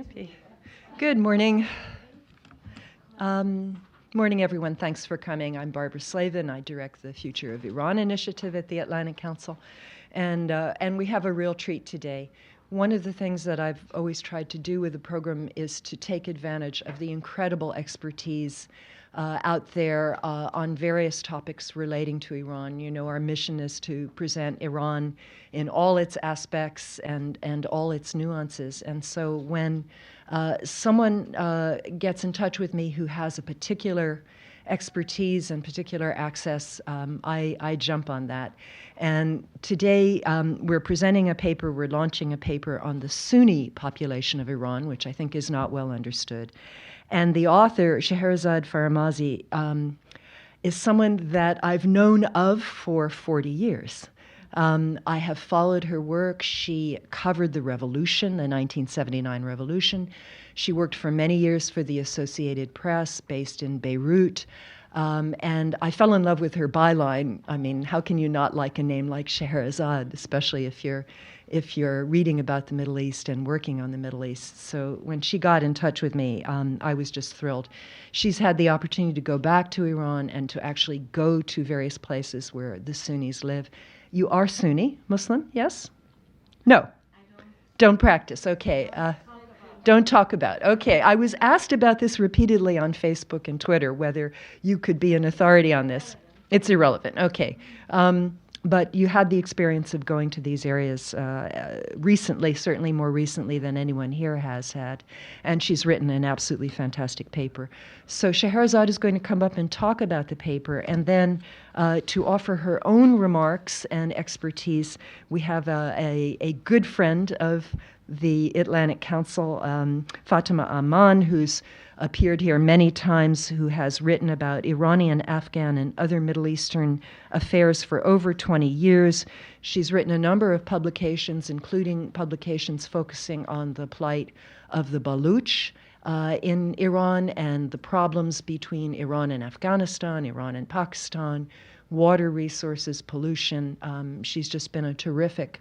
Okay. Good morning. Morning, everyone. Thanks for coming. I'm Barbara Slavin. I direct the Future of Iran initiative at the Atlantic Council. And we have a real treat today. One of the things that I've always tried to do with the program is to take advantage of the incredible expertise out there on various topics relating to Iran. You know, our mission is to present Iran in all its aspects and all its nuances. And so when someone gets in touch with me who has a particular expertise and particular access, I jump on that. And today we're presenting a paper, we're launching a paper on the Sunni population of Iran, which I think is not well understood. And the author, Scheherezade Faramarzi, is someone that I've known of for 40 years. I have followed her work. She covered the revolution, the 1979 revolution. She worked for many years for the Associated Press, based in Beirut. And I fell in love with her byline. I mean, how can you not like a name like Scheherezade, especially if you're reading about the Middle East and working on the Middle East? So when she got in touch with me, I was just thrilled. She's had the opportunity to go back to Iran and to actually go to various places where the Sunnis live. You are Sunni Muslim, yes? No. Don't practice. Okay. Don't talk about. Okay. I was asked about this repeatedly on Facebook and Twitter, whether you could be an authority on this. It's irrelevant. Okay. But you had the experience of going to these areas recently, certainly more recently than anyone here has had. And she's written an absolutely fantastic paper. So Scheherezade is going to come up and talk about the paper. And then to offer her own remarks and expertise, we have a good friend of the Atlantic Council, Fatima Amman, who's appeared here many times, who has written about Iranian, Afghan, and other Middle Eastern affairs for over 20 years. She's written a number of publications, including publications focusing on the plight of the Baluch in Iran and the problems between Iran and Afghanistan, Iran and Pakistan, water resources, pollution. She's just been a terrific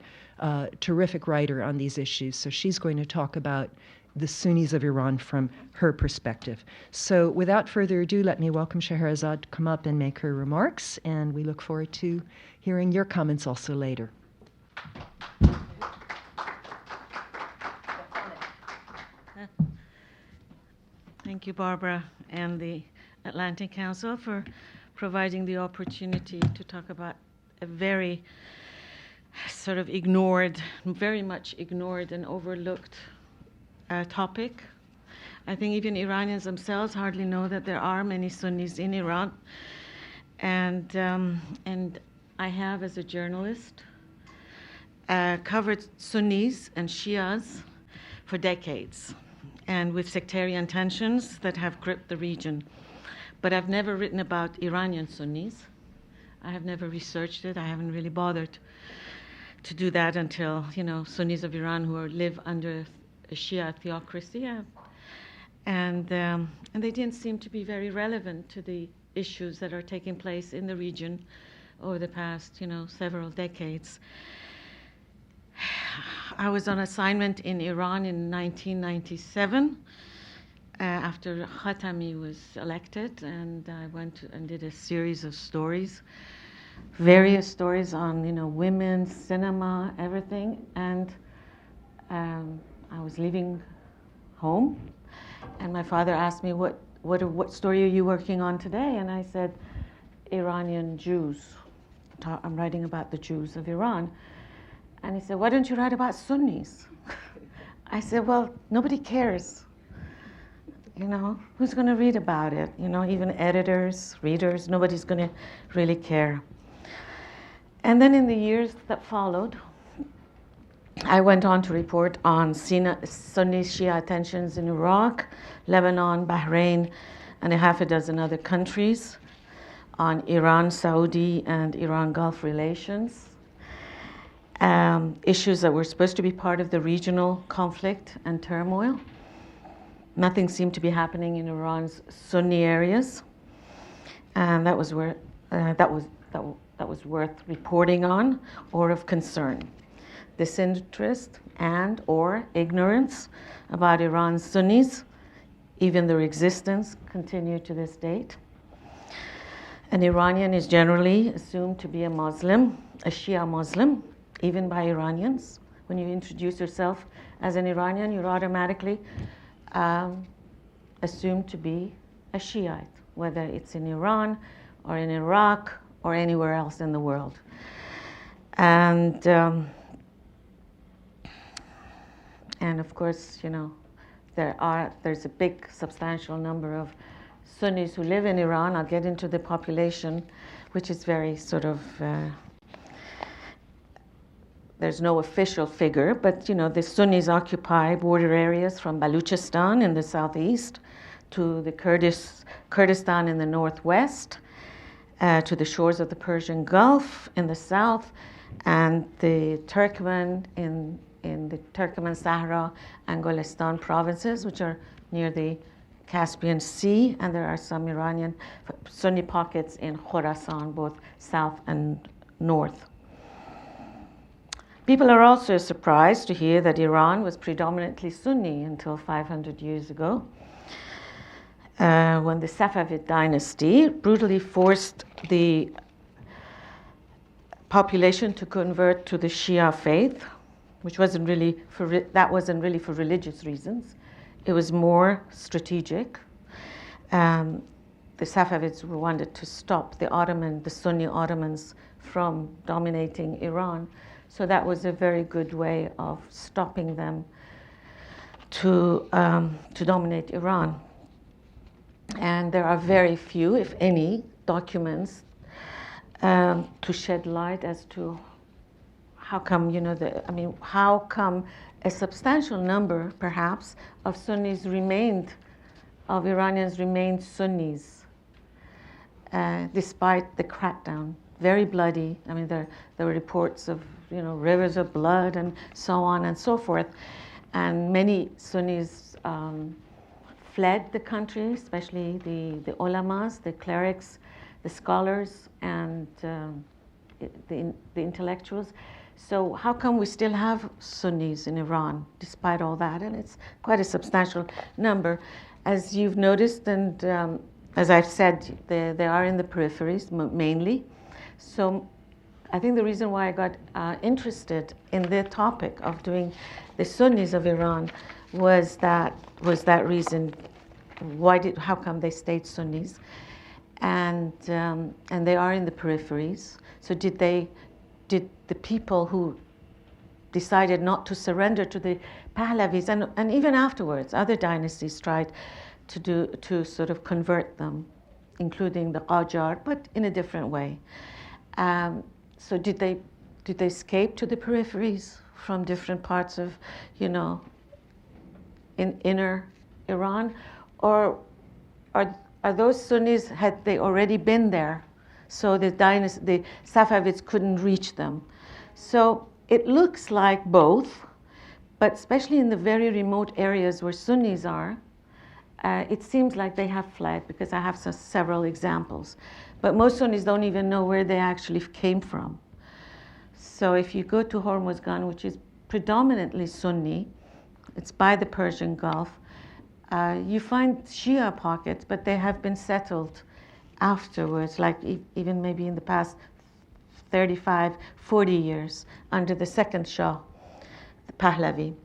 writer on these issues. So she's going to talk about the Sunnis of Iran from her perspective. So without further ado, let me welcome Scheherezade to come up and make her remarks, and we look forward to hearing your comments also later. Thank you, Barbara, and the Atlantic Council for providing the opportunity to talk about a very sort of ignored, very much ignored and overlooked topic. I think even Iranians themselves hardly know that there are many Sunnis in Iran. And I have, as a journalist, covered Sunnis and Shias for decades, and with sectarian tensions that have gripped the region. But I've never written about Iranian Sunnis. I have never researched it. I haven't really bothered to do that until, Sunnis of Iran who live under a Shia theocracy, and they didn't seem to be very relevant to the issues that are taking place in the region over the past, several decades. I was on assignment in Iran in 1997 after Khatami was elected, and I went and did a series of stories, various stories on, women, cinema, everything, and I was leaving home, and my father asked me, what story are you working on today? And I said, Iranian Jews. I'm writing about the Jews of Iran. And he said, why don't you write about Sunnis? I said, well, nobody cares. Who's going to read about it? Even editors, readers, nobody's going to really care. And then in the years that followed, I went on to report on Sunni-Shia tensions in Iraq, Lebanon, Bahrain, and a half a dozen other countries, on Iran, Saudi, and Iran Gulf relations, issues that were supposed to be part of the regional conflict and turmoil. Nothing seemed to be happening in Iran's Sunni areas, and that was worth reporting on or of concern. disinterest and or ignorance about Iran's Sunnis, even their existence, continue to this date. An Iranian is generally assumed to be a Muslim, a Shia Muslim, even by Iranians. When you introduce yourself as an Iranian, you're automatically assumed to be a Shiite, whether it's in Iran or in Iraq or anywhere else in the world. And of course, you know, there's a big substantial number of Sunnis who live in Iran. I'll get into the population, which is very sort of, there's no official figure, but you know, the Sunnis occupy border areas from Baluchistan in the southeast to the Kurdistan in the northwest, to the shores of the Persian Gulf in the south, and the Turkmen in the Turkmen Sahara and Golestan provinces, which are near the Caspian Sea, and there are some Iranian Sunni pockets in Khorasan, both south and north. People are also surprised to hear that Iran was predominantly Sunni until 500 years ago, when the Safavid dynasty brutally forced the population to convert to the Shia faith, which wasn't really for religious reasons. It was more strategic. The Safavids wanted to stop the Sunni Ottomans from dominating Iran. So that was a very good way of stopping them to dominate Iran. And there are very few, if any, documents to shed light as to how come, you know, how come a substantial number, perhaps, of Iranians remained Sunnis, despite the crackdown. Very bloody. I mean, there were reports of, you know, rivers of blood and so on and so forth. And many Sunnis fled the country, especially the ulamas, the clerics, the scholars, and the intellectuals. So how come we still have Sunnis in Iran, despite all that? And it's quite a substantial number. As you've noticed, and as I've said, they are in the peripheries, mainly. So I think the reason why I got interested in the topic of doing the Sunnis of Iran was that reason. How come they stayed Sunnis? And they are in the peripheries. So did the people who decided not to surrender to the Pahlavis, and even afterwards, other dynasties tried to sort of convert them, including the Qajar, but in a different way. So did they escape to the peripheries from different parts of, you know, in inner Iran, or are those Sunnis, had they already been there? So the Safavids couldn't reach them. So it looks like both, but especially in the very remote areas where Sunnis are, it seems like they have fled, because I have several examples. But most Sunnis don't even know where they actually came from. So if you go to Hormozgan, which is predominantly Sunni, it's by the Persian Gulf, you find Shia pockets, but they have been settled afterwards, like even maybe in the past 35, 40 years under the second Shah, the Pahlavi.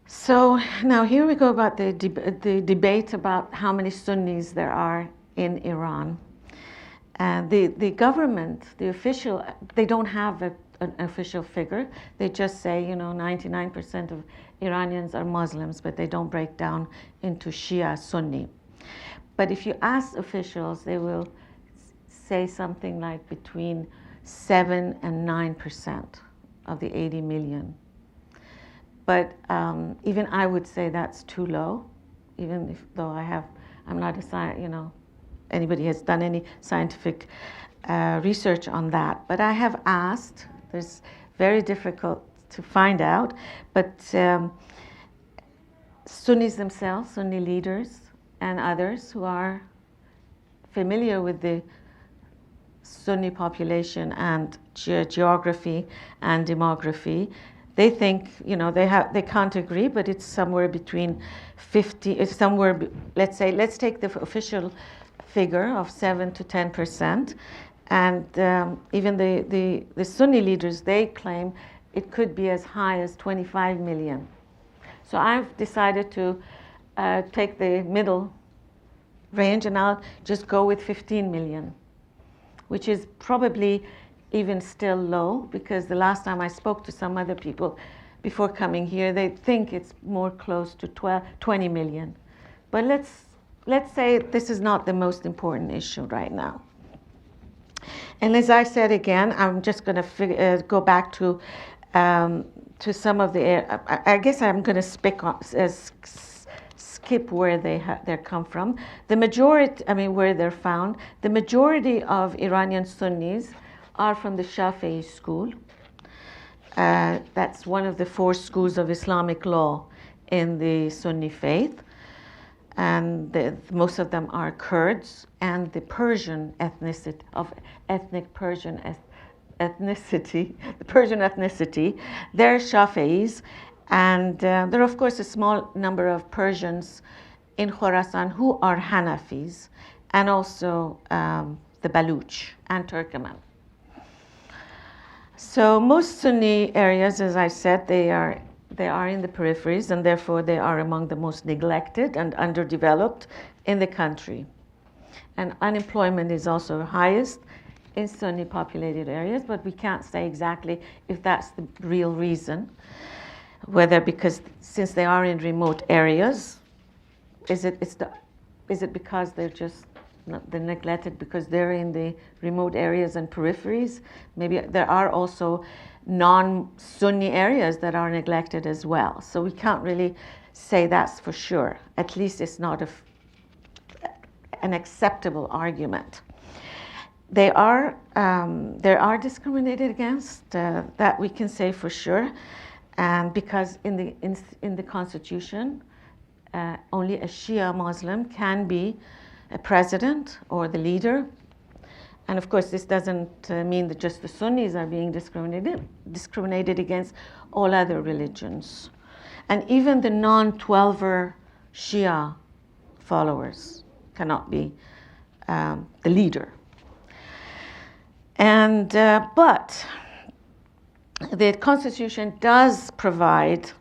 So now here we go about the debate about how many Sunnis there are in Iran. And the government, the official, they don't have an official figure. They just say, you know, 99% of Iranians are Muslims, but they don't break down into Shia, Sunni. But if you ask officials, they will say something like between 7 and 9% of the 80 million. But even I would say that's too low, even though I'm not anybody has done any scientific research on that. But I have asked, there's very difficult to find out, but Sunnis themselves, Sunni leaders, and others who are familiar with the Sunni population and geography and demography. They think, they can't agree, but it's somewhere between 50, it's somewhere, let's take the official figure of 7 to 10%. And even the Sunni leaders, they claim it could be as high as 25 million. So I've decided to take the middle range, and I'll just go with 15 million, which is probably even still low, because the last time I spoke to some other people before coming here, they think it's more close to 20 million. But let's say this is not the most important issue right now. And as I said again, I'm just going to go back to some of the. I guess I'm going to skip where they come from. The majority, where they're found. The majority of Iranian Sunnis are from the Shafi'i school. That's one of the 4 schools of Islamic law in the Sunni faith. And most of them are Kurds and the Persian ethnicity, the Persian ethnicity. They're Shafi'is, and there are, of course, a small number of Persians in Khorasan who are Hanafis, and also the Baluch and Turkmen. So most Sunni areas, as I said, they are in the peripheries, and therefore they are among the most neglected and underdeveloped in the country. And unemployment is also highest in Sunni populated areas, but we can't say exactly if that's the real reason. Whether because since they are in remote areas, is it because they're neglected because they're in the remote areas and peripheries? Maybe there are also non-Sunni areas that are neglected as well. So we can't really say that's for sure. At least it's not an acceptable argument. They are discriminated against. That we can say for sure, and because in the Constitution, only a Shia Muslim can be a president or the leader. And of course, this doesn't mean that just the Sunnis are being discriminated against, all other religions. And even the non-12er Shia followers cannot be the leader. And but the Constitution does provide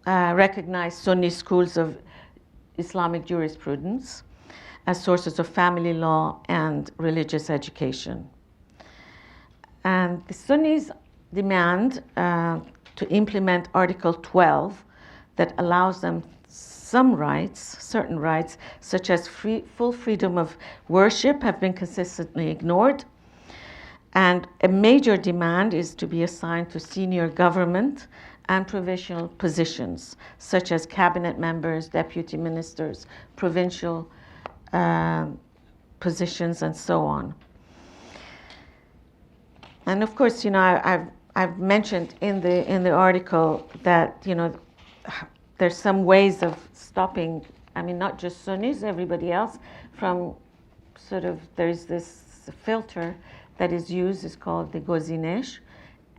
recognized Sunni schools of Islamic jurisprudence as sources of family law and religious education. And the Sunnis demand to implement Article 12 that allows them some rights, certain rights, such as full freedom of worship, have been consistently ignored. And a major demand is to be assigned to senior government and provincial positions, such as cabinet members, deputy ministers, provincial positions, and so on. And of course, I've mentioned in the article that there's some ways of stopping. Not just Sunnis, everybody else, from there's this filter that is used. Is called the gozinesh,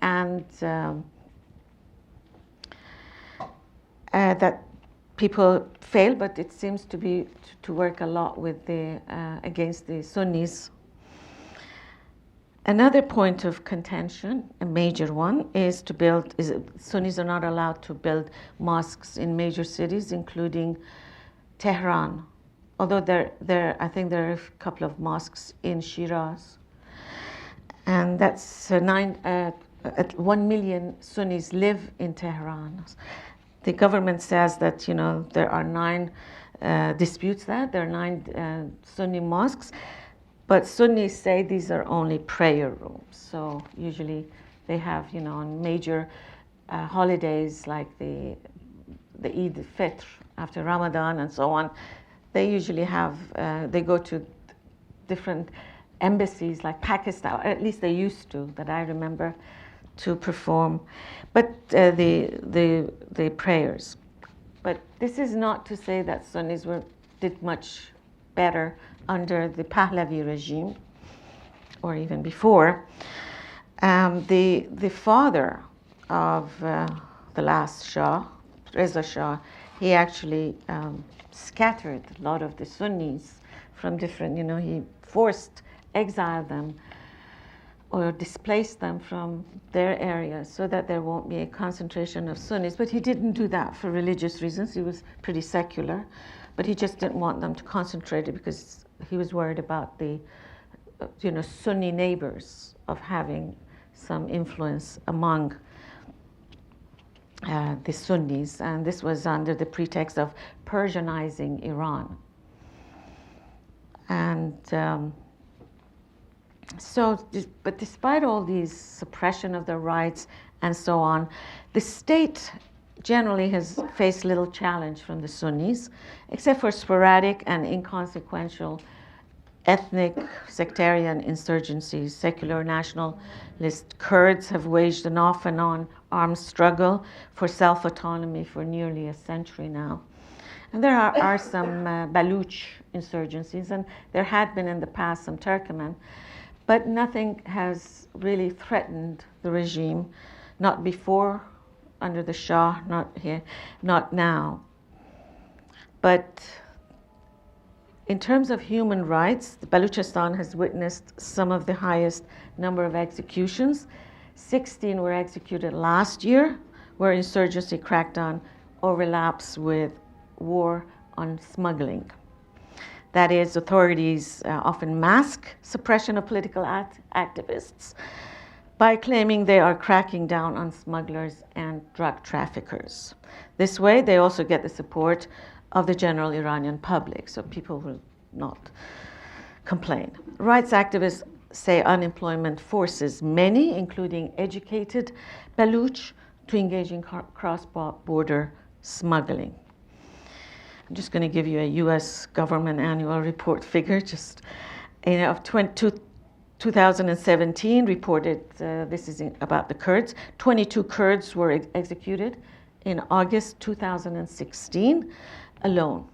and that people fail, but it seems to work a lot with against the Sunnis. Another point of contention, a major one, is Sunnis are not allowed to build mosques in major cities, including Tehran. Although I think there are a couple of mosques in Shiraz, and that's 1 million Sunnis live in Tehran. The government says that there are 9 disputes that there are 9 Sunni mosques, but Sunnis say these are only prayer rooms. So usually they have on major holidays like the Eid al-Fitr after Ramadan and so on, they usually have they go to different embassies like Pakistan, or at least they used to, that I remember, to perform, but the prayers. But this is not to say that Sunnis did much better under the Pahlavi regime. or even before. The father of the last Shah, Reza Shah, he actually scattered a lot of the Sunnis from different, he exiled them or displaced them from their areas so that there won't be a concentration of Sunnis. But he didn't do that for religious reasons. He was pretty secular, but he just didn't want them to concentrate it because he was worried about the, Sunni neighbors of having some influence among the Sunnis, and this was under the pretext of Persianizing Iran. And but despite all these suppression of their rights and so on, the state generally has faced little challenge from the Sunnis, except for sporadic and inconsequential ethnic, sectarian insurgencies. Secular nationalist Kurds have waged an off and on armed struggle for self-autonomy for nearly a century now. And there are some Baluch insurgencies, and there had been in the past some Turkmen, but nothing has really threatened the regime, not before, under the Shah, not here, not now. But in terms of human rights, Balochistan has witnessed some of the highest number of executions. 16 were executed last year, where insurgency crackdown overlaps with war on smuggling. That is, authorities often mask suppression of political activists by claiming they are cracking down on smugglers and drug traffickers. This way, they also get the support of the general Iranian public, so people will not complain. Rights activists say unemployment forces many, including educated Baluch, to engage in cross-border smuggling. I'm just going to give you a U.S. government annual report figure. Of 2017 reported, this is about the Kurds, 22 Kurds were executed in August 2016 alone.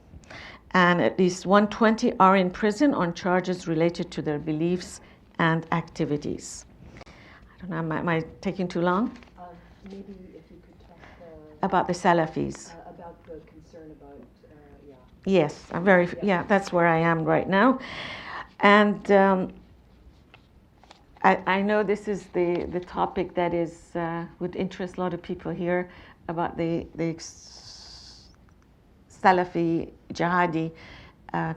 And at least 120 are in prison on charges related to their beliefs and activities. I don't know, am I taking too long? Maybe if you could talk about the Salafis. About the concern about, Yes, that's where I am right now. And I know this is the topic that is would interest a lot of people here about the Salafi jihadi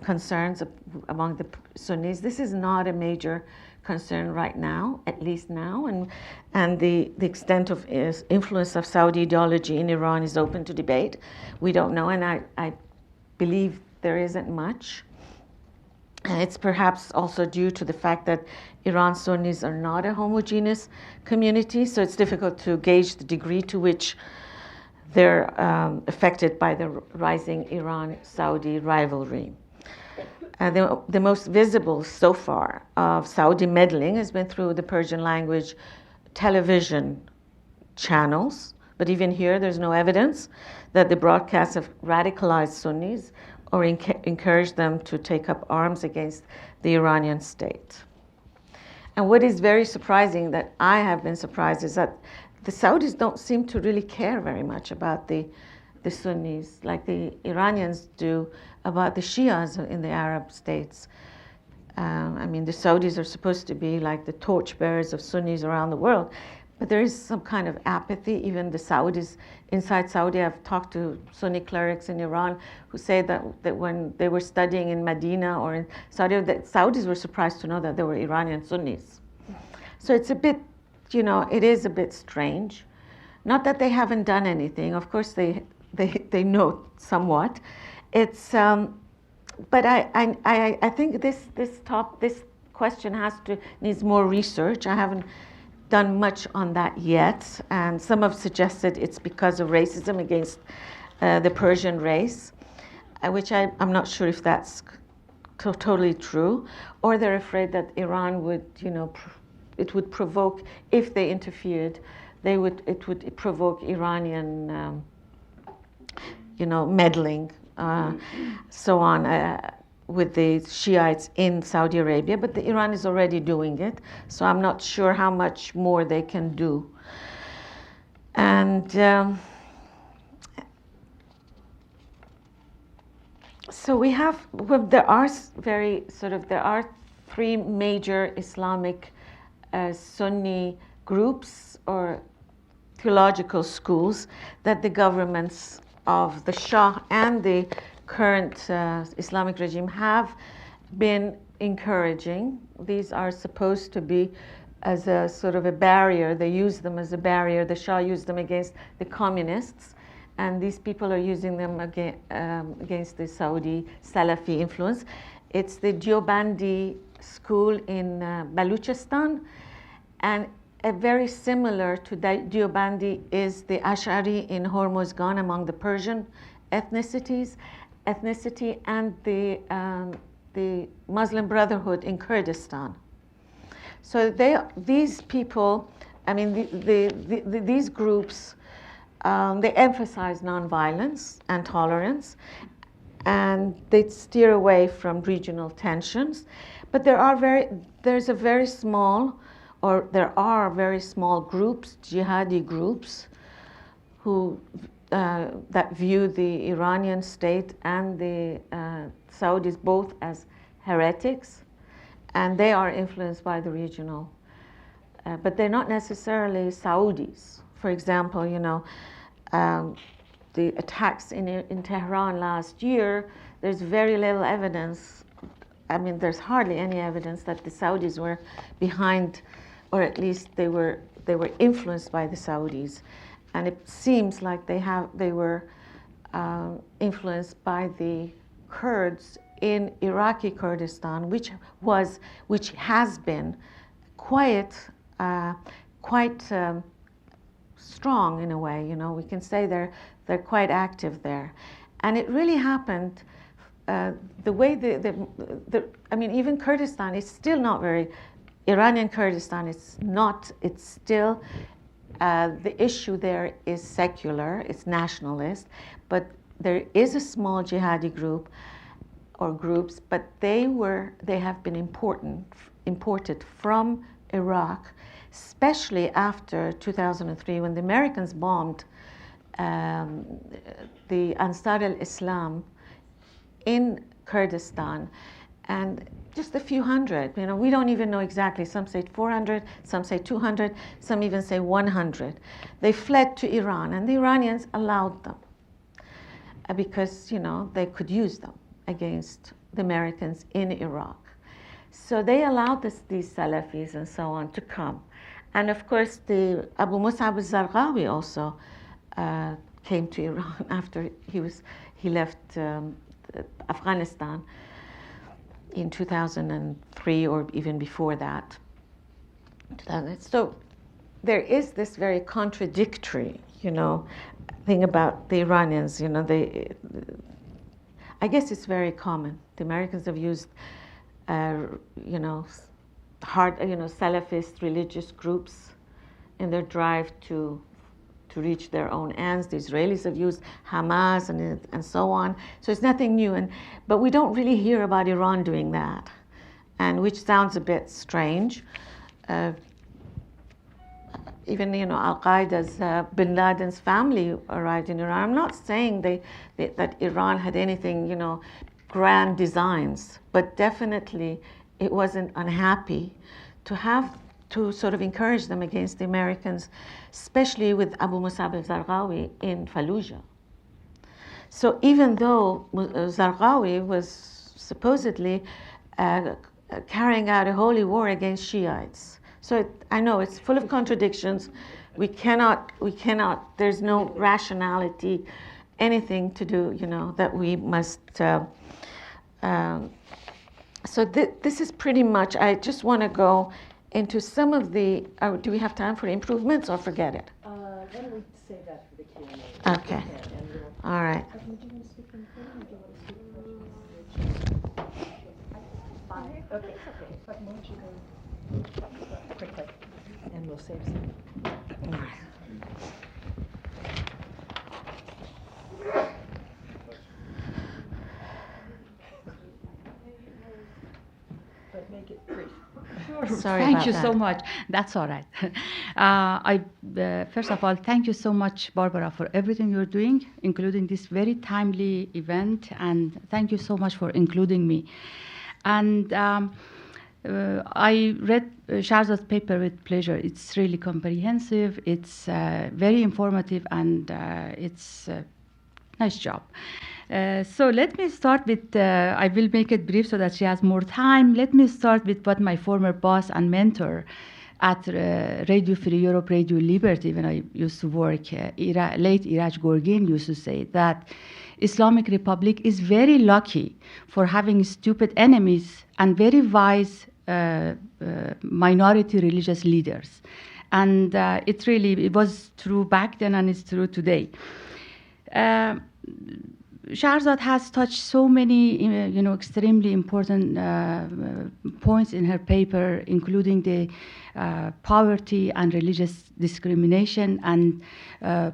concerns among the Sunnis. This is not a major concern right now, at least now, and the extent of influence of Saudi ideology in Iran is open to debate. We don't know, and I believe there isn't much. And it's perhaps also due to the fact that Iran Sunnis are not a homogeneous community, so it's difficult to gauge the degree to which they're affected by the rising Iran-Saudi rivalry. The most visible so far of Saudi meddling has been through the Persian language television channels, but even here there's no evidence that the broadcasts have radicalized Sunnis or encouraged them to take up arms against the Iranian state. And what is very surprising, that I have been surprised, is that the Saudis don't seem to really care very much about the Sunnis like the Iranians do about the Shias in the Arab states. The Saudis are supposed to be like the torchbearers of Sunnis around the world, but there is some kind of apathy. Even the Saudis inside Saudi, I've talked to Sunni clerics in Iran who say that when they were studying in Medina or in Saudi, that Saudis were surprised to know that there were Iranian Sunnis. So it's a bit, it is a bit strange. Not that they haven't done anything. Of course, they know somewhat. It's, but I think this question needs more research. I haven't done much on that yet, and some have suggested it's because of racism against the Persian race, which I'm not sure if that's totally true, or they're afraid that Iran would, it would provoke, if they interfered, it would provoke Iranian, meddling, so on, with the Shiites in Saudi Arabia, but Iran is already doing it, so I'm not sure how much more they can do. And so we have, well, there are three major Islamic Sunni groups or theological schools that the governments of the Shah and the current Islamic regime have been encouraging. These are supposed to be as a sort of a barrier. They use them as a barrier. The Shah used them against the communists, and these people are using them against the Saudi Salafi influence. It's the Deobandi school in Baluchistan, and very similar to Deobandi is the Ash'ari in Hormozgan among the Persian ethnicity, and the Muslim Brotherhood in Kurdistan. So these people, I mean, these groups, they emphasize nonviolence and tolerance, and they steer away from regional tensions. But there are very small groups, jihadi groups, who that view the Iranian state and the Saudis both as heretics, and they are influenced by the regional, but they're not necessarily Saudis. For example, the attacks in Tehran last year, there's very little evidence. I mean, there's hardly any evidence that the Saudis were behind, or at least they were influenced by the Saudis. And it seems like they were influenced by the Kurds in Iraqi Kurdistan, which has been quite strong in a way. We can say they're quite active there, and it really happened. The way I mean, even Kurdistan is still not very. Iranian Kurdistan is not. It's still. The issue there is secular, it's nationalist, but there is a small jihadi group or groups, but they have been imported from Iraq, especially after 2003 when the Americans bombed the Ansar al-Islam in Kurdistan, and just a few hundred, we don't even know exactly. Some say 400, some say 200, some even say 100. They fled to Iran, and the Iranians allowed them because, they could use them against the Americans in Iraq. So they allowed these Salafis and so on to come. And of course, the Abu Mus'ab al-Zarqawi also came to Iran after he left Afghanistan in 2003 or even before that. So there is this very contradictory, thing about the Iranians. I guess it's very common. The Americans have used, Salafist religious groups in their drive to reach their own ends. The Israelis have used Hamas and so on. So it's nothing new. But we don't really hear about Iran doing that, and which sounds a bit strange. Even Al-Qaeda's Bin Laden's family arrived in Iran. I'm not saying that Iran had anything grand designs, but definitely it wasn't unhappy to sort of encourage them against the Americans, especially with Abu Mus'ab al-Zarqawi in Fallujah. So even though Zarqawi was supposedly carrying out a holy war against Shiites. So I know it's full of contradictions. We cannot, there's no rationality, anything to do, that we must. So this is pretty much, I just want to go into some of the, do we have time for improvements or forget it? Why don't we save that for the Q&A? Okay. All right. Do you want to speak in front or do you want to speak fine. Okay. But why don't you go quickly and we'll save some. All right. Sorry Thank about you that. so much. That's all right. First of all, thank you so much, Barbara, for everything you're doing, including this very timely event, and thank you so much for including me. And I read Shahrazade's paper with pleasure. It's really comprehensive, it's very informative, and it's a nice job. So let me start with, I will make it brief so that she has more time. Let me start with what my former boss and mentor at Radio Free Europe, Radio Liberty, when I used to work, late Iraj Gorgin used to say that Islamic Republic is very lucky for having stupid enemies and very wise minority religious leaders. And it was true back then and it's true today. Scheherazade has touched so many, extremely important points in her paper, including the poverty and religious discrimination and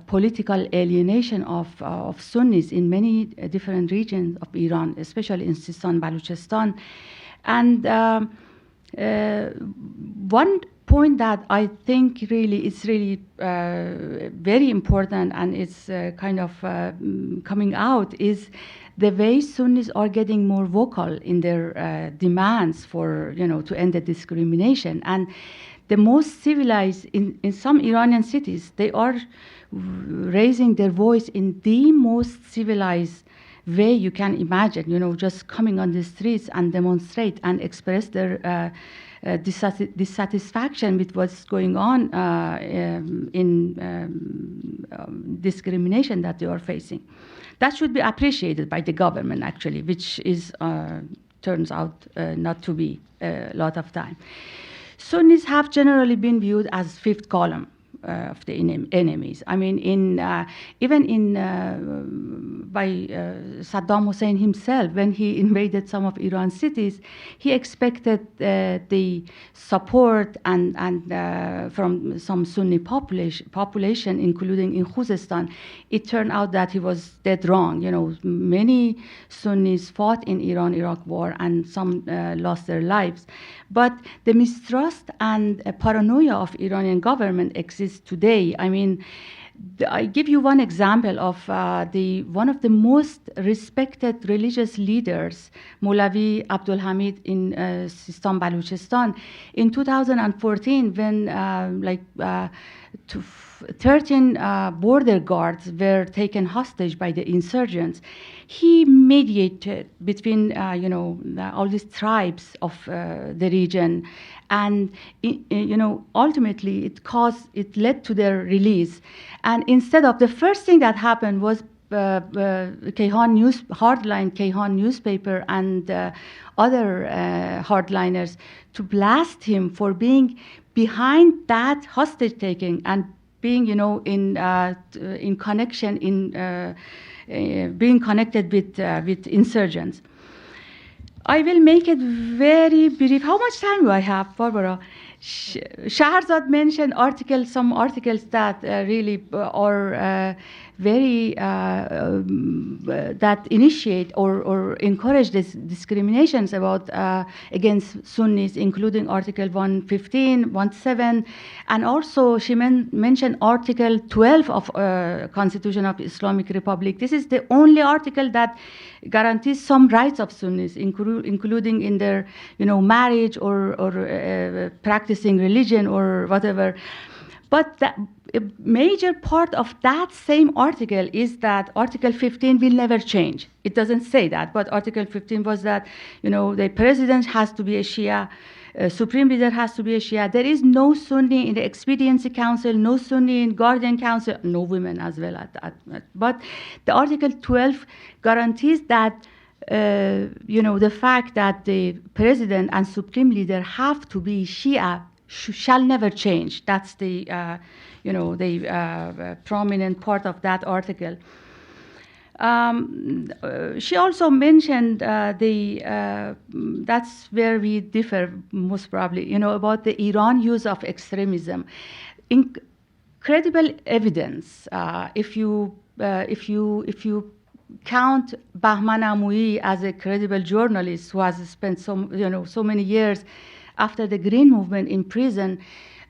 political alienation of Sunnis in many different regions of Iran, especially in Sistan, Baluchistan. And one point that I think really is really very important and it's kind of coming out is the way Sunnis are getting more vocal in their demands for, to end the discrimination. And the most civilized, in some Iranian cities, they are raising their voice in the most civilized way you can imagine, just coming on the streets and demonstrate and express their dissatisfaction with what's going on in discrimination that they are facing. That should be appreciated by the government, actually, which is turns out not to be a lot of time. Sunnis have generally been viewed as fifth column of the enemies. I mean, even by Saddam Hussein himself, when he invaded some of Iran's cities, he expected the support and from some Sunni population, including in Khuzestan. It turned out that he was dead wrong. Many Sunnis fought in Iran-Iraq war, and some lost their lives. But the mistrust and paranoia of Iranian government exists today. I mean, I give you one example of one of the most respected religious leaders, Maulavi Abdul Hamid in Sistan, Baluchistan. In 2014, when 13 border guards were taken hostage by the insurgents, he mediated between all these tribes of the region, and ultimately it led to their release. And instead of, the first thing that happened was hardline Kayhan newspaper and other hardliners to blast him for being behind that hostage taking and being in connection being connected with insurgents. I will make it very brief. How much time do I have, Barbara? Scheherazade mentioned some articles that really are very that initiate or encourage this discriminations against Sunnis, including Article 115, 17, and also she mentioned Article 12 of Constitution of Islamic Republic. This is the only article that guarantees some rights of Sunnis, including in their marriage or practicing religion or whatever. But a major part of that same article is that Article 15 will never change. It doesn't say that, but Article 15 was that, the president has to be a Shia, supreme leader has to be a Shia. There is no Sunni in the Expediency Council, no Sunni in Guardian Council, no women as well. But the Article 12 guarantees that, the fact that the president and supreme leader have to be Shia shall never change. That's the prominent part of that article. She also mentioned that's where we differ most probably, about the Iran use of extremism. Incredible evidence. If you count Bahman Amouyi as a credible journalist who has spent so many years after the Green Movement in prison,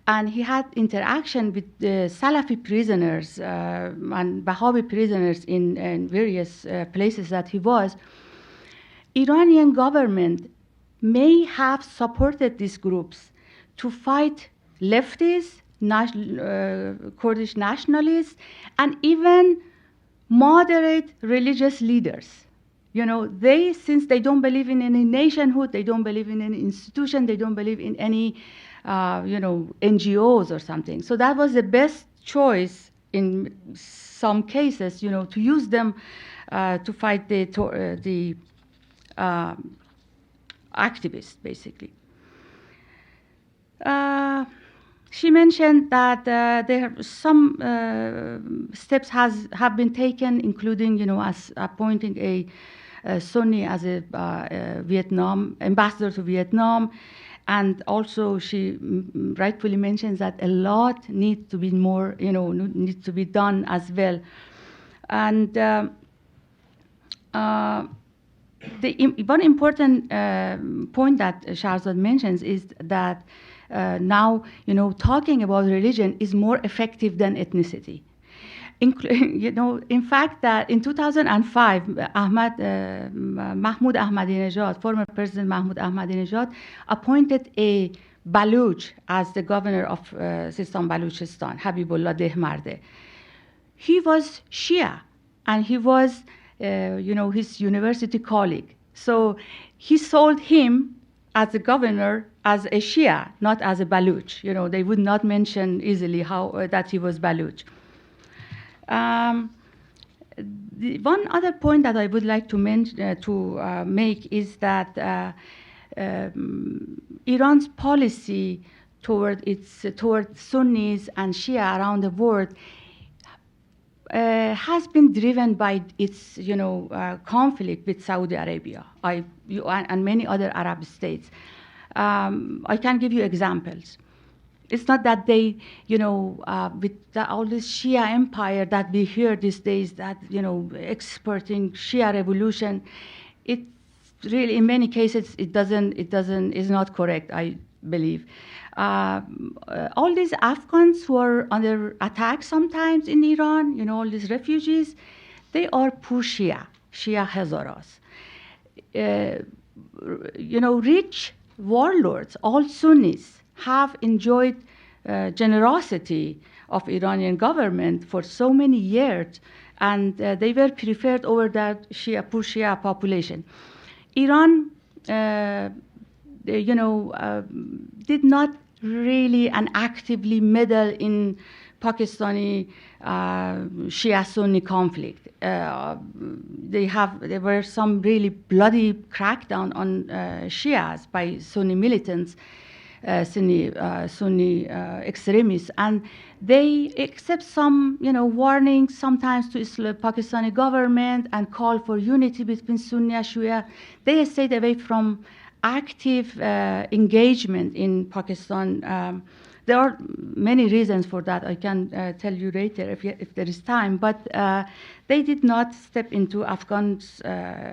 and he had interaction with the Salafi prisoners and Wahhabi prisoners in various places that he was. Iranian government may have supported these groups to fight leftists, Kurdish nationalists, and even moderate religious leaders. You know, since they don't believe in any nationhood, they don't believe in any institution, they don't believe in any, NGOs or something. So that was the best choice in some cases, to use them to fight the activists, basically. She mentioned that some steps have been taken, including, as appointing a Sunni as a Vietnam ambassador to Vietnam, and also she rightfully mentions that a lot needs to be more, needs to be done as well, and one important point that Scheherezade mentions is that now, talking about religion is more effective than ethnicity. In fact, that in 2005, Mahmoud Ahmadinejad, former President Mahmoud Ahmadinejad, appointed a Baluch as the governor of Sistan Baluchistan, Habibullah Dehmarde. He was Shia, and he was, his university colleague. So he sold him as a governor as a Shia, not as a Baluch. They would not mention easily that he was Baluch. One other point that I would like to make is that Iran's policy toward Sunnis and Shia around the world has been driven by its, conflict with Saudi Arabia and many other Arab states. I can give you examples. It's not that they, with all this Shia empire that we hear these days, that, exporting Shia revolution, it really, in many cases, is not correct, I believe. All these Afghans who are under attack sometimes in Iran, all these refugees, they are poor Shia Hazaras. Rich warlords, all Sunnis, have enjoyed generosity of Iranian government for so many years, and they were preferred over that poor Shia population. Iran, did not really and actively meddle in Pakistani Shia-Sunni conflict. There were some really bloody crackdown on Shias by Sunni militants, Sunni extremists, and they accept some, warnings sometimes to Pakistani government and call for unity between Sunni and Shia. They stayed away from active engagement in Pakistan. There are many reasons for that. I can tell you later if there is time, but they did not step into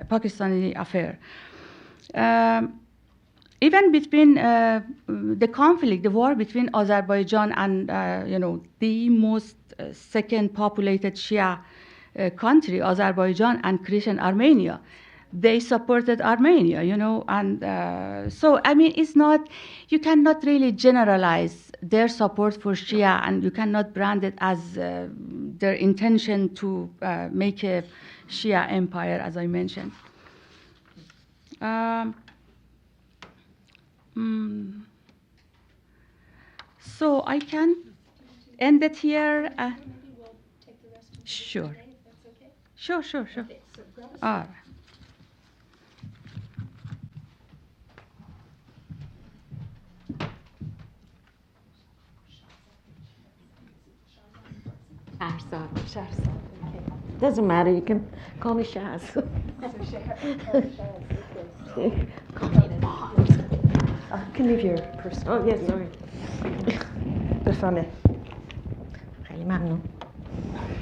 Pakistani affair. Even between the conflict, the war between Azerbaijan and, the most second populated Shia country, Azerbaijan, and Christian Armenia, they supported Armenia, and so, it's not, you cannot really generalize their support for Shia, and you cannot brand it as their intention to make a Shia empire, as I mentioned. So I can end it here. Maybe we'll take the rest of the Sure. day, if that's okay? Sure. Okay, so grab a All right. Scheherezade. Okay. Doesn't matter. You can call me Shaz. Call me Bob. You can leave your personal. Oh yes, sorry. بفهمه. خیلی ممنون.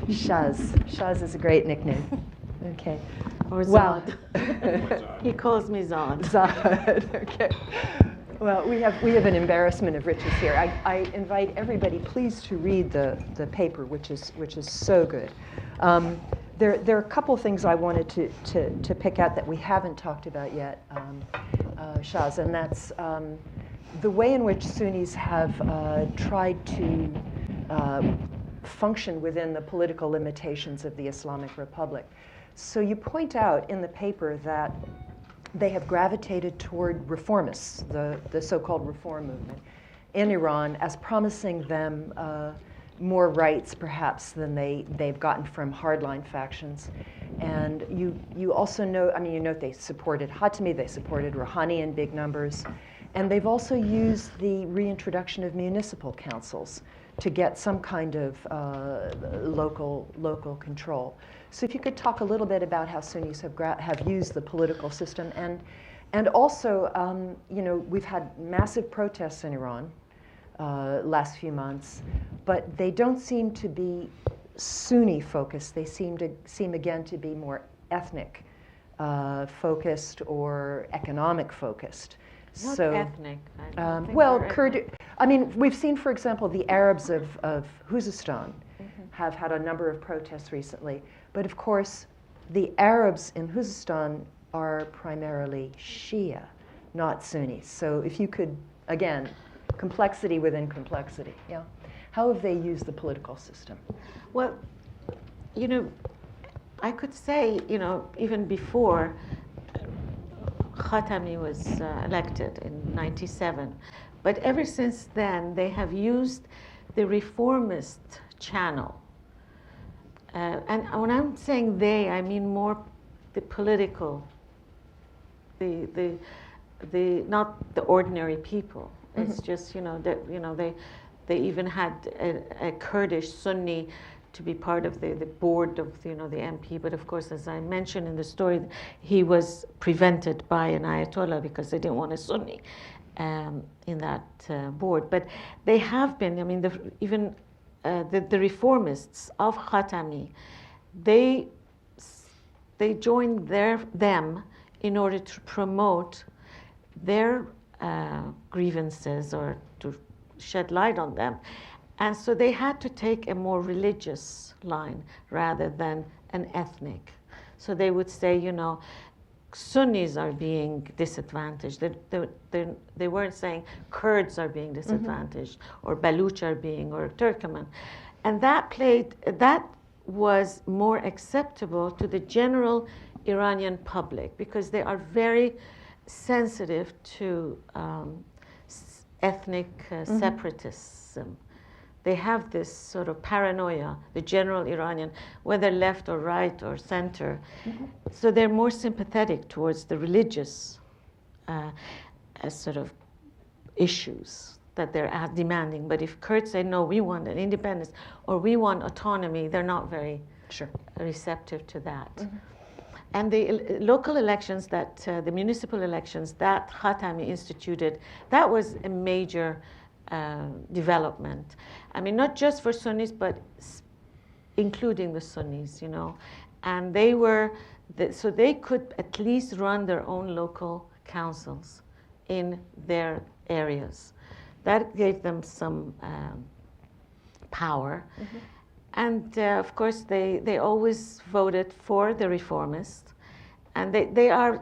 Shaz is a great nickname. Okay. Or Well. Zod. He calls me Zod. Zod. Okay. Well, we have an embarrassment of riches here. I invite everybody, please, to read the paper, which is so good. There are a couple things I wanted to pick out that we haven't talked about yet, Shaz, and that's the way in which Sunnis have tried to function within the political limitations of the Islamic Republic. So you point out in the paper that they have gravitated toward reformists, the so-called reform movement, in Iran as promising them more rights, perhaps, than they've gotten from hardline factions. And you also note, you note they supported Khatami, they supported Rouhani in big numbers, and they've also used the reintroduction of municipal councils to get some kind of local control. So if you could talk a little bit about how Sunnis have used the political system, and also, we've had massive protests in Iran last few months, but they don't seem to be Sunni focused. They seem again to be more ethnic focused or economic focused. Not so, ethnic. We've seen, for example, the Arabs of Khuzestan have had a number of protests recently. But of course, the Arabs in Khuzestan are primarily Shia, not Sunni. So if you could, again, complexity within complexity. Yeah. How have they used the political system? Well, I could say, even before Khatami was elected in '97, but ever since then, they have used the reformist channel. And when I'm saying they, I mean more the political, the not the ordinary people. It's just they even had a Kurdish Sunni to be part of the board of the MP. But of course, as I mentioned in the story, he was prevented by an Ayatollah because they didn't want a Sunni in that board. But they have been. The reformists of Khatami, they joined them in order to promote their grievances or to shed light on them. And so they had to take a more religious line rather than an ethnic. So they would say, Sunnis are being disadvantaged. They weren't saying Kurds are being disadvantaged or Baluch are being, or Turkmen. And that was more acceptable to the general Iranian public because they are very sensitive to ethnic separatism. They have this sort of paranoia, the general Iranian, whether left or right or center. So they're more sympathetic towards the religious sort of issues that they're demanding. But if Kurds say, no, we want an independence or we want autonomy, they're not very receptive to that. And the local elections the municipal elections that Khatami instituted, that was a major development. Not just for Sunnis, but including the Sunnis, And they were, so they could at least run their own local councils in their areas. That gave them some power. And of course, they always voted for the reformists. And they are,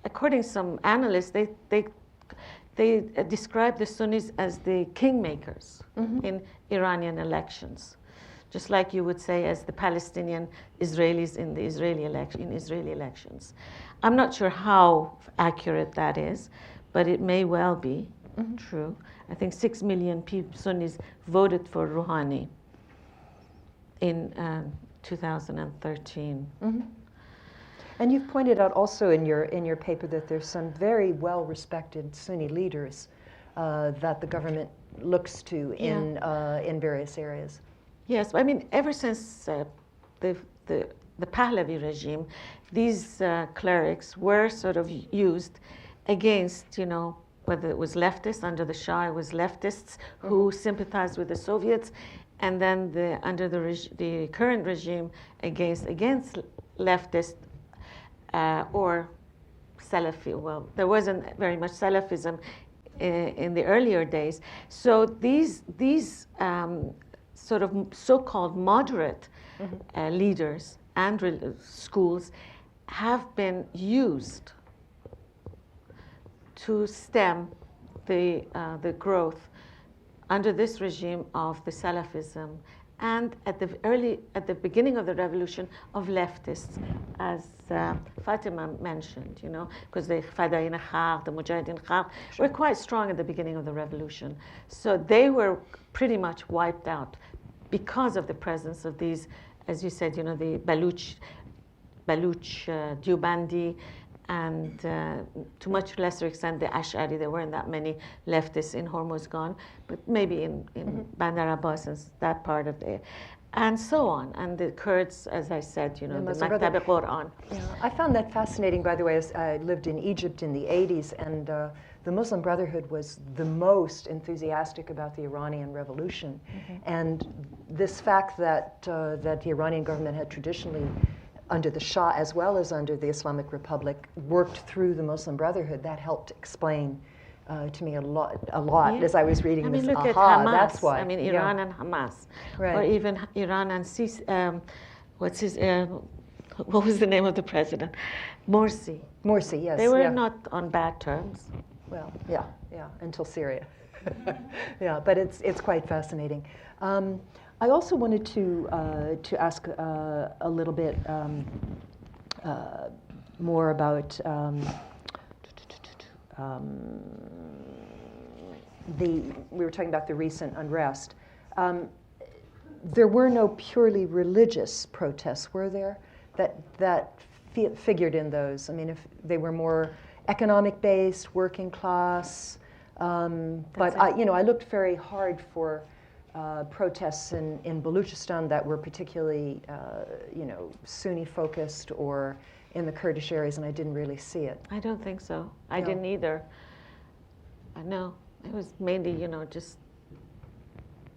according to some analysts, they describe the Sunnis as the kingmakers in Iranian elections, just like you would say as the Palestinian Israelis in the Israeli elections. I'm not sure how accurate that is, but it may well be true. I think 6 million Sunnis voted for Rouhani in 2013. And you've pointed out also in your paper that there's some very well-respected Sunni leaders that the government looks to in various areas. Yes, ever since the Pahlavi regime, these clerics were sort of used against, whether it was leftists under the Shah, it was leftists who sympathized with the Soviets, and then under the current regime against leftists. Or Salafi. Well, there wasn't very much Salafism in the earlier days. So these sort of so-called moderate leaders and schools have been used to stem the growth under this regime of the Salafism, and at the beginning of the revolution of leftists, as Fatima mentioned, because the Fadayin Khalq, the Mujahideen Khalq, were quite strong at the beginning of the revolution. So they were pretty much wiped out because of the presence of these, as you said, the Baluch, Deobandi, and to much lesser extent the Ash'ari. There weren't that many leftists in Hormozgan, but maybe in Bandar Abbas and that part of the, and so on. And the Kurds, as I said, the Maktab al-Quran. Yeah, I found that fascinating, by the way, as I lived in Egypt in the 80s, and the Muslim Brotherhood was the most enthusiastic about the Iranian Revolution. And this fact that the Iranian government had traditionally, under the Shah as well as under the Islamic Republic, worked through the Muslim Brotherhood, that helped explain to me a lot Yeah. as I was reading this. Look at Aha, Hamas. that's why. Iran and Hamas, Right. or even Iran and what's his? What was the name of the president? Morsi. Morsi, yes. They were yeah. not on bad terms. Well, yeah, until Syria. Yeah, but it's quite fascinating. I also wanted to ask a little bit more about we were talking about the recent unrest. There were no purely religious protests, were there, that figured in those? I mean, if they were more economic-based, working class, but I looked very hard for protests in Baluchistan that were particularly, Sunni-focused or in the Kurdish areas, and I didn't really see it. I don't think so. I No. didn't either. No, it was mainly, just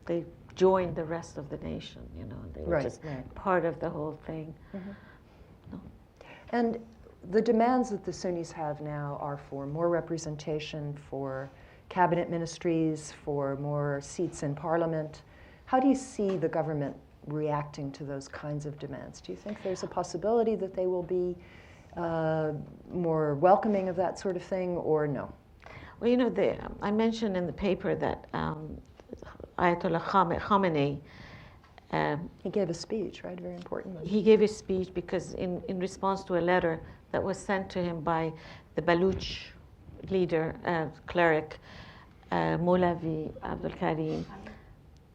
they joined the rest of the nation. They were just part of the whole thing. No. And the demands that the Sunnis have now are for more representation, for cabinet ministries, for more seats in parliament. How do you see the government reacting to those kinds of demands? Do you think there's a possibility that they will be more welcoming of that sort of thing, or no? Well, I mentioned in the paper that Ayatollah Khamenei, he gave a speech, right? Very important one. He gave a speech because in response to a letter that was sent to him by the Baluch leader, cleric, Molavi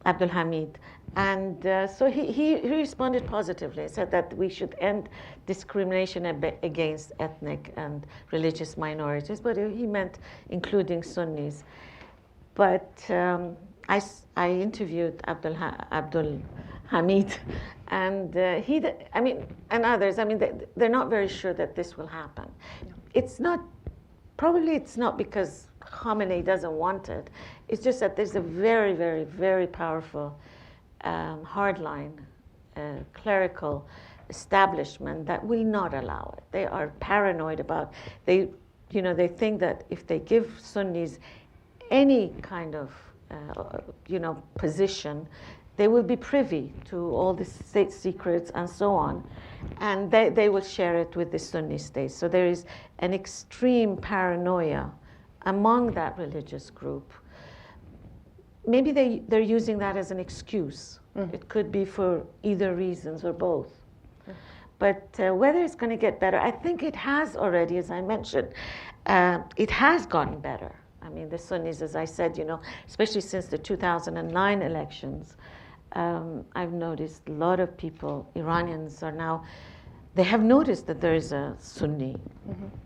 Abdul Hamid. And so he responded positively. He said that we should end discrimination against ethnic and religious minorities, but he meant including Sunnis. But I interviewed Abdul Hamid, and and others. They're not very sure that this will happen. It's not because Khamenei doesn't want it. It's just that there's a very, very, very powerful hardline clerical establishment that will not allow it. They are paranoid about they think that if they give Sunnis any kind of position, they will be privy to all the state secrets and so on, and they will share it with the Sunni state. So there is an extreme paranoia among that religious group. Maybe they're using that as an excuse. It could be for either reasons or both. But whether it's going to get better, I think it has already, as I mentioned, it has gotten better. The Sunnis, as I said, especially since the 2009 elections, I've noticed a lot of people, Iranians they have noticed that there is a Sunni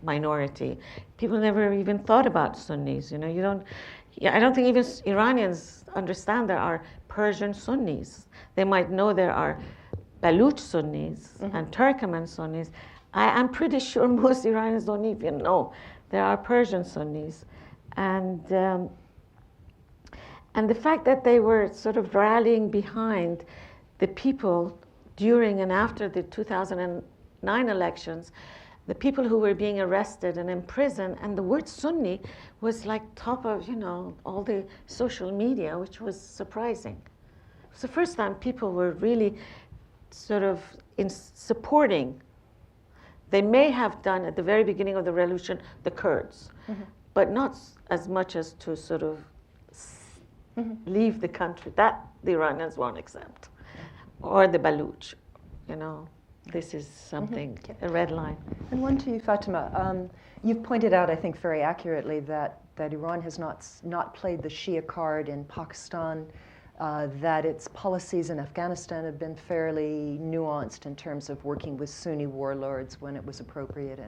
minority. People never even thought about Sunnis. I don't think even Iranians understand there are Persian Sunnis. They might know there are Baluch Sunnis and Turkmen Sunnis. I'm pretty sure most Iranians don't even know there are Persian Sunnis. And the fact that they were sort of rallying behind the people during and after the 2009 elections the people who were being arrested and imprisoned, and the word Sunni was like top of, all the social media, which was surprising. It's the first time people were really sort of supporting. They may have done at the very beginning of the revolution the Kurds, but not as much as to sort of leave the country. That the Iranians won't accept, or the Baluch. This is something, a red line. And one to you, Fatima. You've pointed out, I think, very accurately that Iran has not played the Shia card in Pakistan, that its policies in Afghanistan have been fairly nuanced in terms of working with Sunni warlords when it was appropriate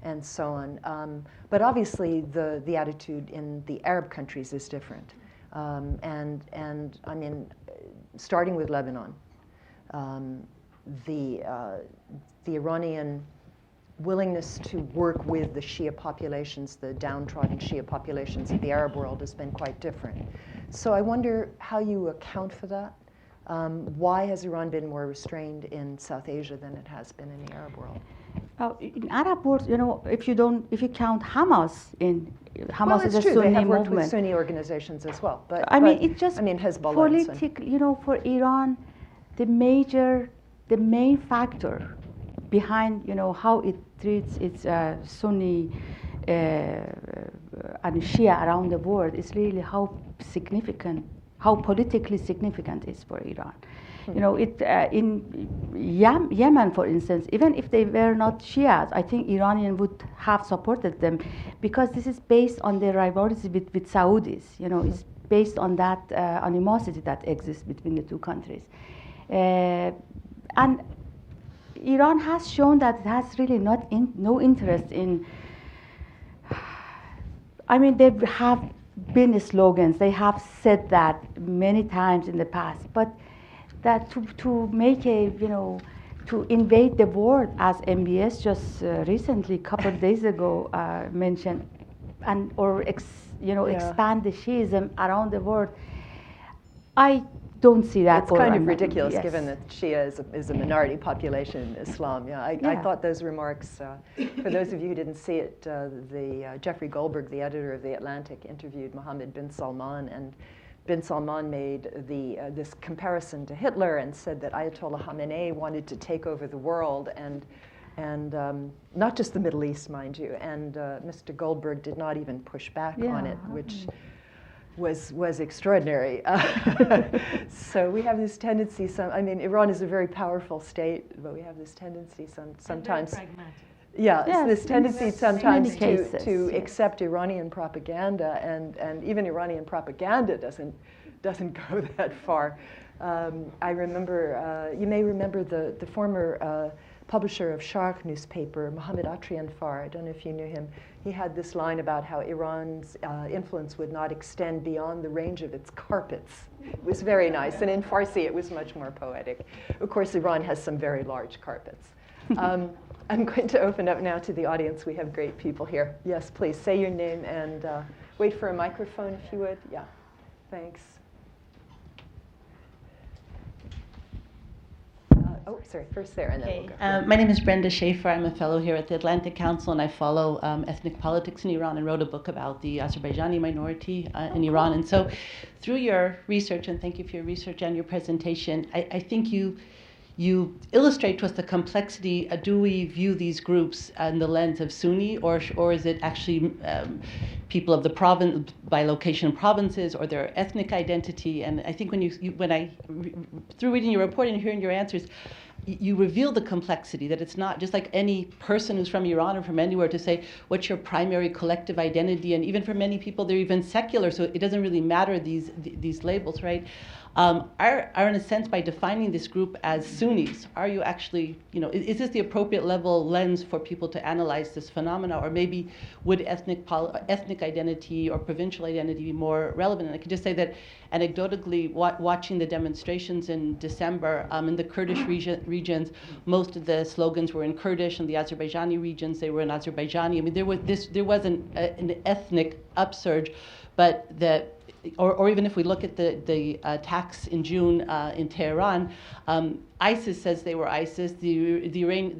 and so on. But obviously, the attitude in the Arab countries is different. And I mean, starting with Lebanon, the Iranian willingness to work with the Shia populations, the downtrodden Shia populations of the Arab world, has been quite different. So I wonder how you account for that. Why has Iran been more restrained in South Asia than it has been in the Arab world? In Arab world, if you count Hamas Well, is it's a true. Sunni They have worked movement. with Sunni organizations as well. But Hezbollah. Hezbollah and Sunni. For Iran, the main factor behind how it treats its Sunni and Shia around the world is really how politically significant it is for Iran. In Yemen, for instance, even if they were not Shias, I think Iranian would have supported them, because this is based on their rivalry with Saudis. It's based on that animosity that exists between the two countries. And Iran has shown that it has really no interest in. There have been slogans. They have said that many times in the past, but that to make to invade the world, as MBS just recently, a couple of days ago, mentioned, expand the Shiism around the world. I don't see that. It's kind of ridiculous, given that Shia is a minority population in Islam. I thought those remarks, for those of you who didn't see it, Jeffrey Goldberg, the editor of The Atlantic, interviewed Mohammed bin Salman, and bin Salman made this comparison to Hitler and said that Ayatollah Khamenei wanted to take over the world, and not just the Middle East, mind you. And Mr. Goldberg did not even push back on it, which was extraordinary. So we have this tendency. Iran is a very powerful state, but we have this tendency sometimes. Very pragmatic. This tendency sometimes to yes. accept Iranian propaganda, and even Iranian propaganda doesn't go that far. I remember, you may remember the former publisher of Sharq newspaper, Mohammed Atrianfar. I don't know if you knew him. He had this line about how Iran's influence would not extend beyond the range of its carpets. It was very nice, and in Farsi it was much more poetic. Of course, Iran has some very large carpets. I'm going to open up now to the audience. We have great people here. Yes, please, say your name and wait for a microphone if you would. Yeah, thanks. Sorry, first there, and then we'll go. My name is Brenda Schaefer. I'm a fellow here at the Atlantic Council, and I follow ethnic politics in Iran and wrote a book about the Azerbaijani minority in Iran. And so through your research, and thank you for your research and your presentation, I think you illustrate to us the complexity. Do we view these groups in the lens of Sunni, or is it actually people of the province, by location provinces, or their ethnic identity? And I think through reading your report and hearing your answers, you reveal the complexity, that it's not just like any person who's from Iran or from anywhere to say, what's your primary collective identity? And even for many people, they're even secular, so it doesn't really matter, these labels, right? Are in a sense, by defining this group as Sunnis, are you actually, is this the appropriate lens for people to analyze this phenomena, or maybe would ethnic identity or provincial identity be more relevant? And I could just say that anecdotally, watching the demonstrations in December in the Kurdish regions, most of the slogans were in Kurdish, and the Azerbaijani regions, they were in Azerbaijani. I mean, there was an ethnic upsurge, but or even if we look at the attacks in June in Tehran, ISIS says they were ISIS. The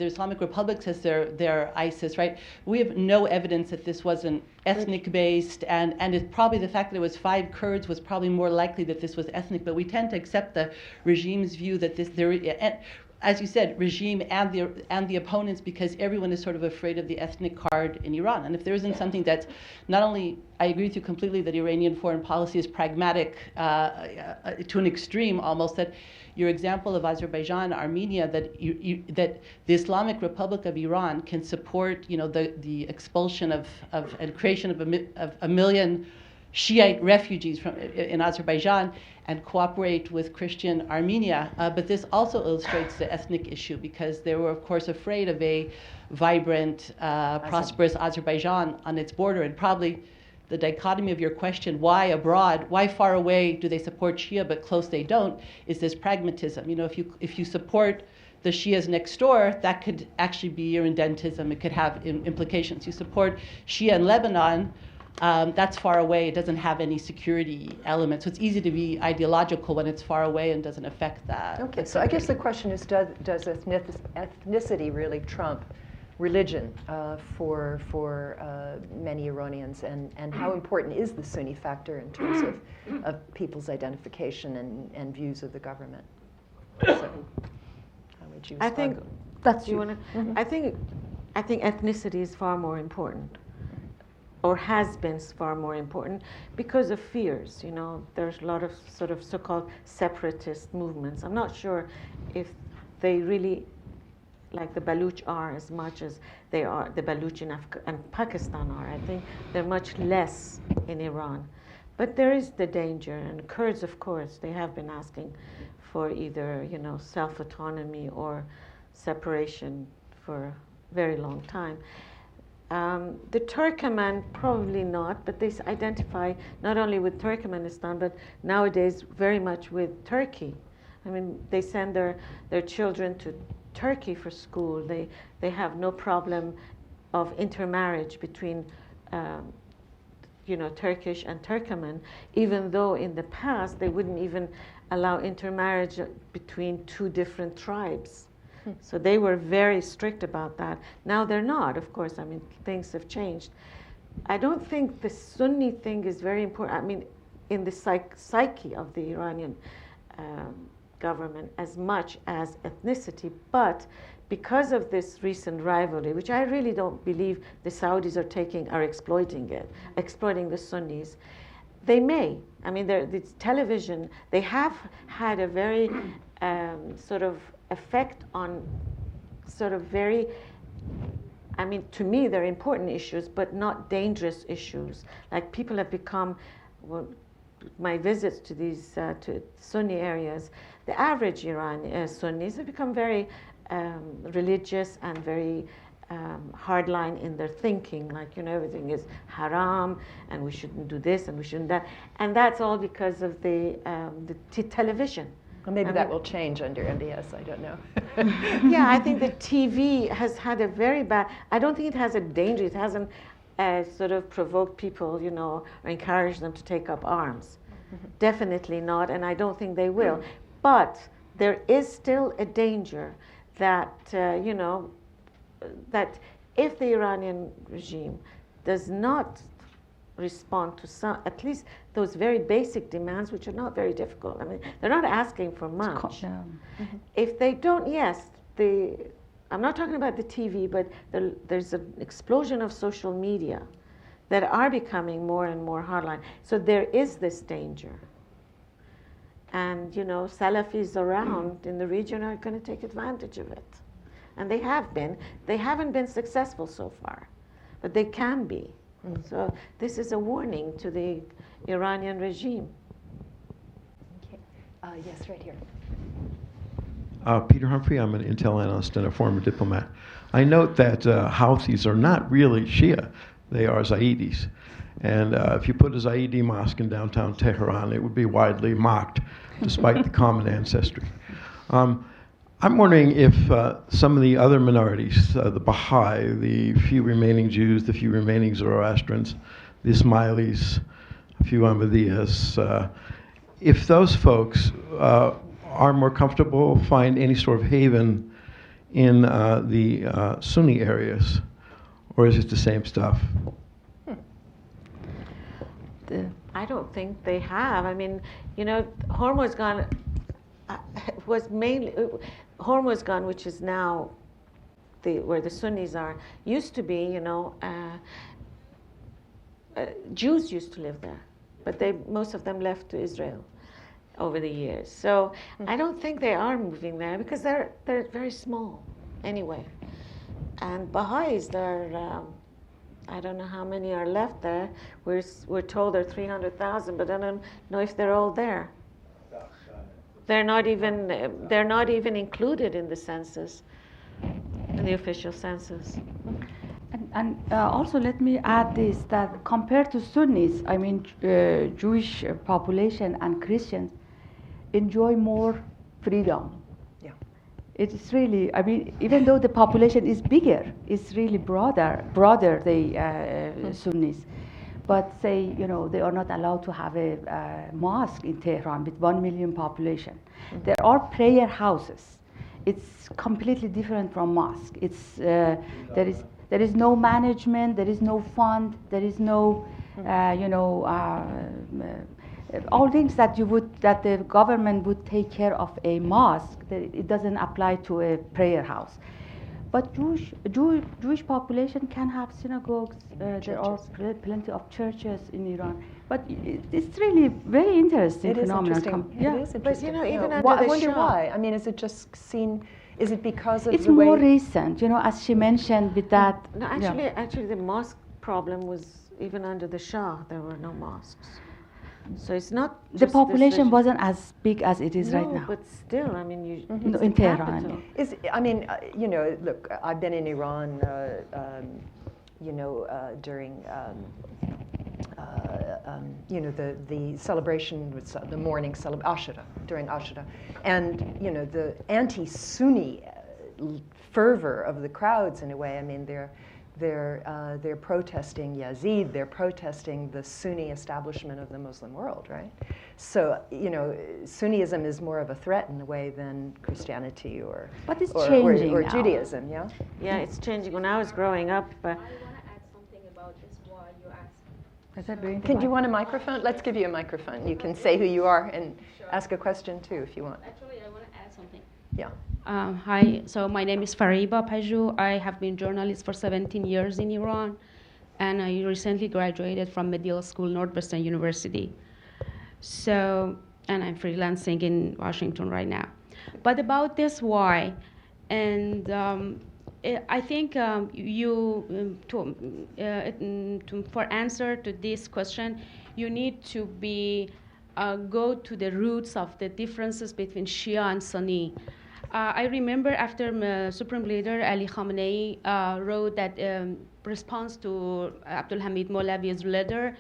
Islamic Republic says they're ISIS, right? We have no evidence that this wasn't ethnic-based, and it's probably the fact that it was 5 Kurds was probably more likely that this was ethnic. But we tend to accept the regime's view that as you said, regime and the opponents, because everyone is sort of afraid of the ethnic card in Iran. And if there isn't something that's not only, I agree with you completely that Iranian foreign policy is pragmatic to an extreme almost, that your example of Azerbaijan, Armenia, that that the Islamic Republic of Iran can support, the expulsion of and creation of a million Shiite refugees in Azerbaijan and cooperate with Christian Armenia. But this also illustrates the ethnic issue, because they were, of course, afraid of a vibrant, prosperous Azerbaijan on its border. And probably the dichotomy of your question, why abroad, why far away do they support Shia but close they don't, is this pragmatism. If you support the Shias next door, that could actually be irredentism. It could have implications. You support Shia in Lebanon, that's far away. It doesn't have any security elements. So it's easy to be ideological when it's far away and doesn't affect that. Okay, so I guess the question is, does ethnicity really trump religion for many Iranians, and how important is the Sunni factor in terms of people's identification and views of the government? So, how would you respond? I think That's you you. want to. I think ethnicity is far more important, or has been far more important, because of fears. There's a lot of sort of so-called separatist movements. I'm not sure if they really, like the Baluch are, as much as they are the Baluch and Pakistan are. I think they're much less in Iran. But there is the danger, and Kurds, of course, they have been asking for either, self-autonomy or separation for a very long time. The Turkmen, probably not, but they identify not only with Turkmenistan, but nowadays very much with Turkey. I mean, they send their children to Turkey for school. They have no problem of intermarriage between, Turkish and Turkmen, even though in the past they wouldn't even allow intermarriage between 2 different tribes. So they were very strict about that. Now they're not, of course. I mean, things have changed. I don't think the Sunni thing is very important. I mean, in the psyche of the Iranian government as much as ethnicity, but because of this recent rivalry, which I really don't believe the Saudis are exploiting the Sunnis, they may. I mean, it's television. They have had a very sort of effect on sort of very, I mean, to me, they're important issues, but not dangerous issues. Like, people have become, my visits to these to Sunni areas, the average Sunnis have become very religious and very hardline in their thinking. Like, everything is haram, and we shouldn't do this, and we shouldn't that. And that's all because of the television. Well, maybe that will change under MBS, I don't know. Yeah, I think the TV has had a very bad, I don't think it has a danger, it hasn't sort of provoked people, or encouraged them to take up arms. Definitely not, and I don't think they will. But there is still a danger that, that if the Iranian regime does not respond to some, at least those very basic demands, which are not very difficult. I mean, they're not asking for much. If they don't, yes, I'm not talking about the TV, but there's an explosion of social media that are becoming more and more hardline. So there is this danger. And, Salafis around in the region are going to take advantage of it. And they have been. They haven't been successful so far, but they can be. So this is a warning to the Iranian regime. Okay. Yes, right here. Peter Humphrey, I'm an intel analyst and a former diplomat. I note that Houthis are not really Shia. They are Zaidis. And if you put a Zaidi mosque in downtown Tehran, it would be widely mocked, despite the common ancestry. I'm wondering if some of the other minorities, the Baha'i, the few remaining Jews, the few remaining Zoroastrians, the Ismailis, a few Ahmadiyas. If those folks are more comfortable, find any sort of haven in the Sunni areas, or is it the same stuff? I don't think they have. I mean, you know, Hormozgan was mainly Hormozgan, which is now where the Sunnis are, used to be, you know, Jews used to live there, but most of them left to Israel over the years. So I don't think they are moving there because they're very small anyway. And Baha'is, I don't know how many are left there. We're told there are 300,000, but I don't know if they're all there. They're not even included in the census, in the official census. And also let me add this, that compared to Sunnis, I mean, Jewish population and Christians enjoy more freedom. Yeah. It's really, I mean, even though the population is bigger, it's really broader the Sunnis. But say, you know, they are not allowed to have a mosque in Tehran with 1 million population. There are prayer houses. It's completely different from mosque. It's there is no management, there is no fund, there is no, all things that the government would take care of a mosque. It doesn't apply to a prayer house. But Jewish population can have synagogues. There are plenty of churches in Iran. But it's really very interesting phenomenon. It is interesting. But you know, even under I the wonder Shah, why. I mean, is it just seen? Is it because of It's the way? more recent, you know, as she mentioned with that. No, actually, the mosque problem was even under the Shah. There were no mosques. So it's not The just population wasn't as big as it is right now. but still, I mean, No, it's in the Tehran. capital. You know, look, I've been in Iran, during, the celebration, the morning Ashura, during Ashura. And, you know, the anti-Sunni fervor of the crowds, in a way, I mean, they're protesting Yazid, they're protesting the Sunni establishment of the Muslim world, right? So, you know, Sunniism is more of a threat in a way than Christianity or changing or now. Judaism, yeah? Yeah, it's changing. When I was growing up, I want to add something about this while you ask. Is that very Do you want a microphone? Let's give you a microphone. You can say who you are and ask a question too if you want. Actually, I want to add something. Yeah. Hi, so my name is Fariba Paju. I have been journalist for 17 years in Iran, and I recently graduated from Medical School, Northwestern University. So, and I'm freelancing in Washington right now. But about this why, and I think for answer to this question, you need to go to the roots of the differences between Shia and Sunni. I remember after Supreme Leader Ali Khamenei wrote that response to Abdul Hamid Molavi's letter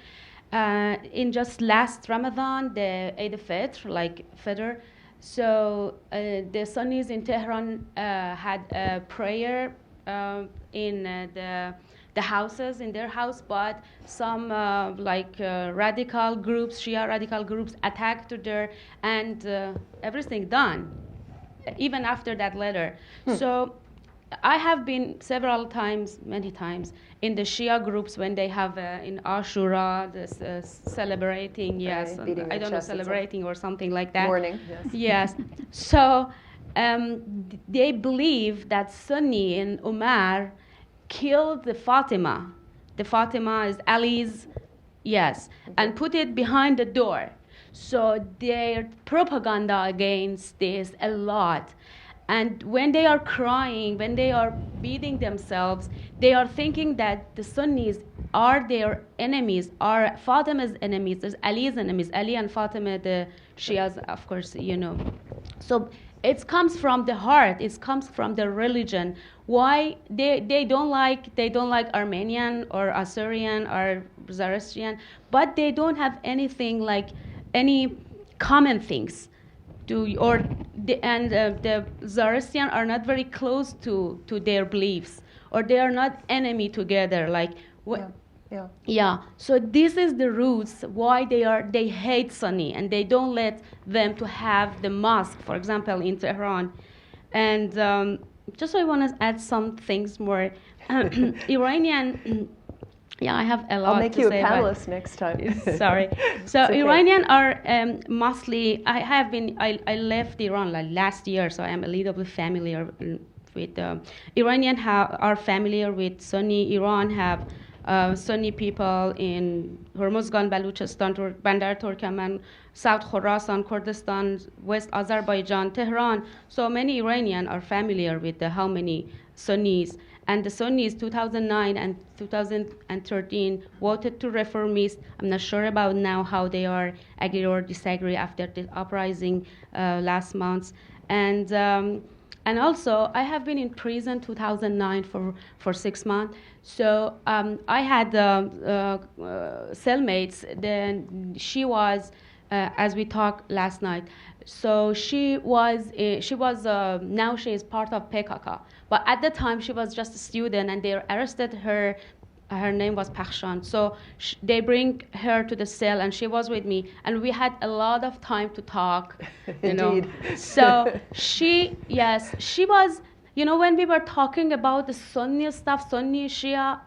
in just last Ramadan, the Eid al-Fitr, like Fitr. So the Sunnis in Tehran had a prayer in the houses, in their house, but some radical groups, Shia radical groups, attacked there, and everything done, even after that letter. So I have been many times, in the Shia groups when they have in Ashura, this celebrating, yes, I don't know, celebrating or something like that. Mourning, yes. So they believe that Sunni and Umar killed the Fatima. The Fatima is Ali's, yes, and put it behind the door. So their propaganda against this a lot. And when they are crying, when they are beating themselves, they are thinking that the Sunnis are their enemies, are Fatima's enemies, there's Ali's enemies, Ali and Fatima, the Shias, of course, you know. So it comes from the heart, it comes from the religion. Why they don't like Armenian or Assyrian or Zoroastrian, but they don't have anything like any common things. The Zoroastrian are not very close to their beliefs, or they are not enemy together. Like Yeah. Yeah, so this is the roots why they hate Sunni and they don't let them to have the mosque, for example, in Tehran. And just so I want to add some things more. Iranian, yeah, I have a lot I'll make to you a say panelist next time. Sorry. So okay. Iranian are mostly. I left Iran like last year, so I am a little bit familiar with Iranian. Are familiar with Sunni. Iran have Sunni people in Hormozgan, Baluchistan, Bandar Turkmen, South Khorasan, Kurdistan, West Azerbaijan, Tehran. So many Iranian are familiar with how many Sunnis. And the Sunnis, 2009 and 2013, voted to reformists. I'm not sure about now how they are agree or disagree after the uprising last month. And also, I have been in prison 2009 for 6 months. So I had cellmates. Then she was, as we talked last night. So she was now she is part of PKK. But at the time she was just a student, and they arrested her. Her name was Pakhshan. So they bring her to the cell, and she was with me, and we had a lot of time to talk. You know. So she was. You know, when we were talking about the Sunni stuff, Sunni, Shia,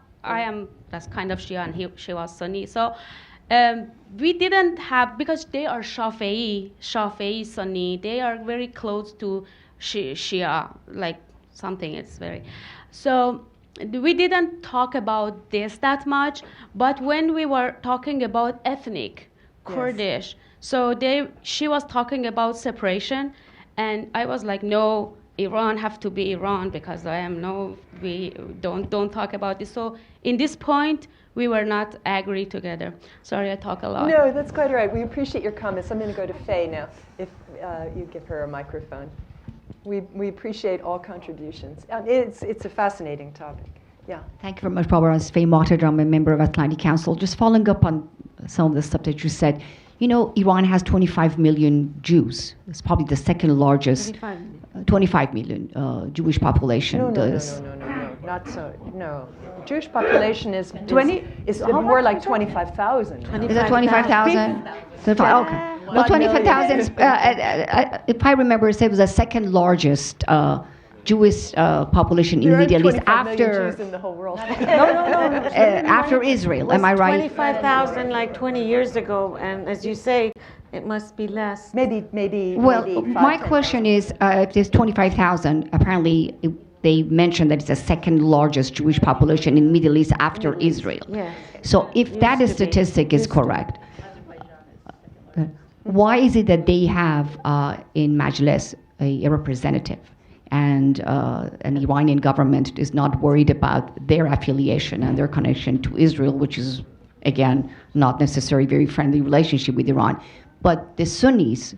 that's kind of Shia, and she was Sunni. So we didn't have, because they are Shafi'i, Sunni, they are very close to Shia, like something it's very. So we didn't talk about this that much, but when we were talking about ethnic, Kurdish, so she was talking about separation, and I was like, no, Iran have to be Iran, because we don't talk about this. So in this point, we were not agree together. Sorry, I talk a lot. No, that's quite all right. We appreciate your comments. I'm going to go to Faye now, if you give her a microphone. We appreciate all contributions. It's a fascinating topic. Yeah. Thank you very much, Barbara. I'm Faye Martyr. I'm a member of Atlantic Council. Just following up on some of the stuff that you said. You know, Iran has 25 million Jews. It's probably the second largest. 25 million Jewish population. No, not so. No, Jewish population is 20. Is more like 25,000. Is it 25,000? Okay. Well, 25,000. If I remember, it was the second largest Jewish population in the Middle East after. Jews in the whole world. After Israel, am I right? 25,000 like 20 years ago, and as you say, it must be less. Maybe. Well, maybe my question is, if there's 25,000, apparently they mentioned that it's the second largest Jewish population in the Middle East after Israel. Yes. So if that statistic is correct, why is it that they have in Majlis a representative, and an Iranian government is not worried about their affiliation and their connection to Israel, which is, again, not necessarily very friendly relationship with Iran, but the Sunnis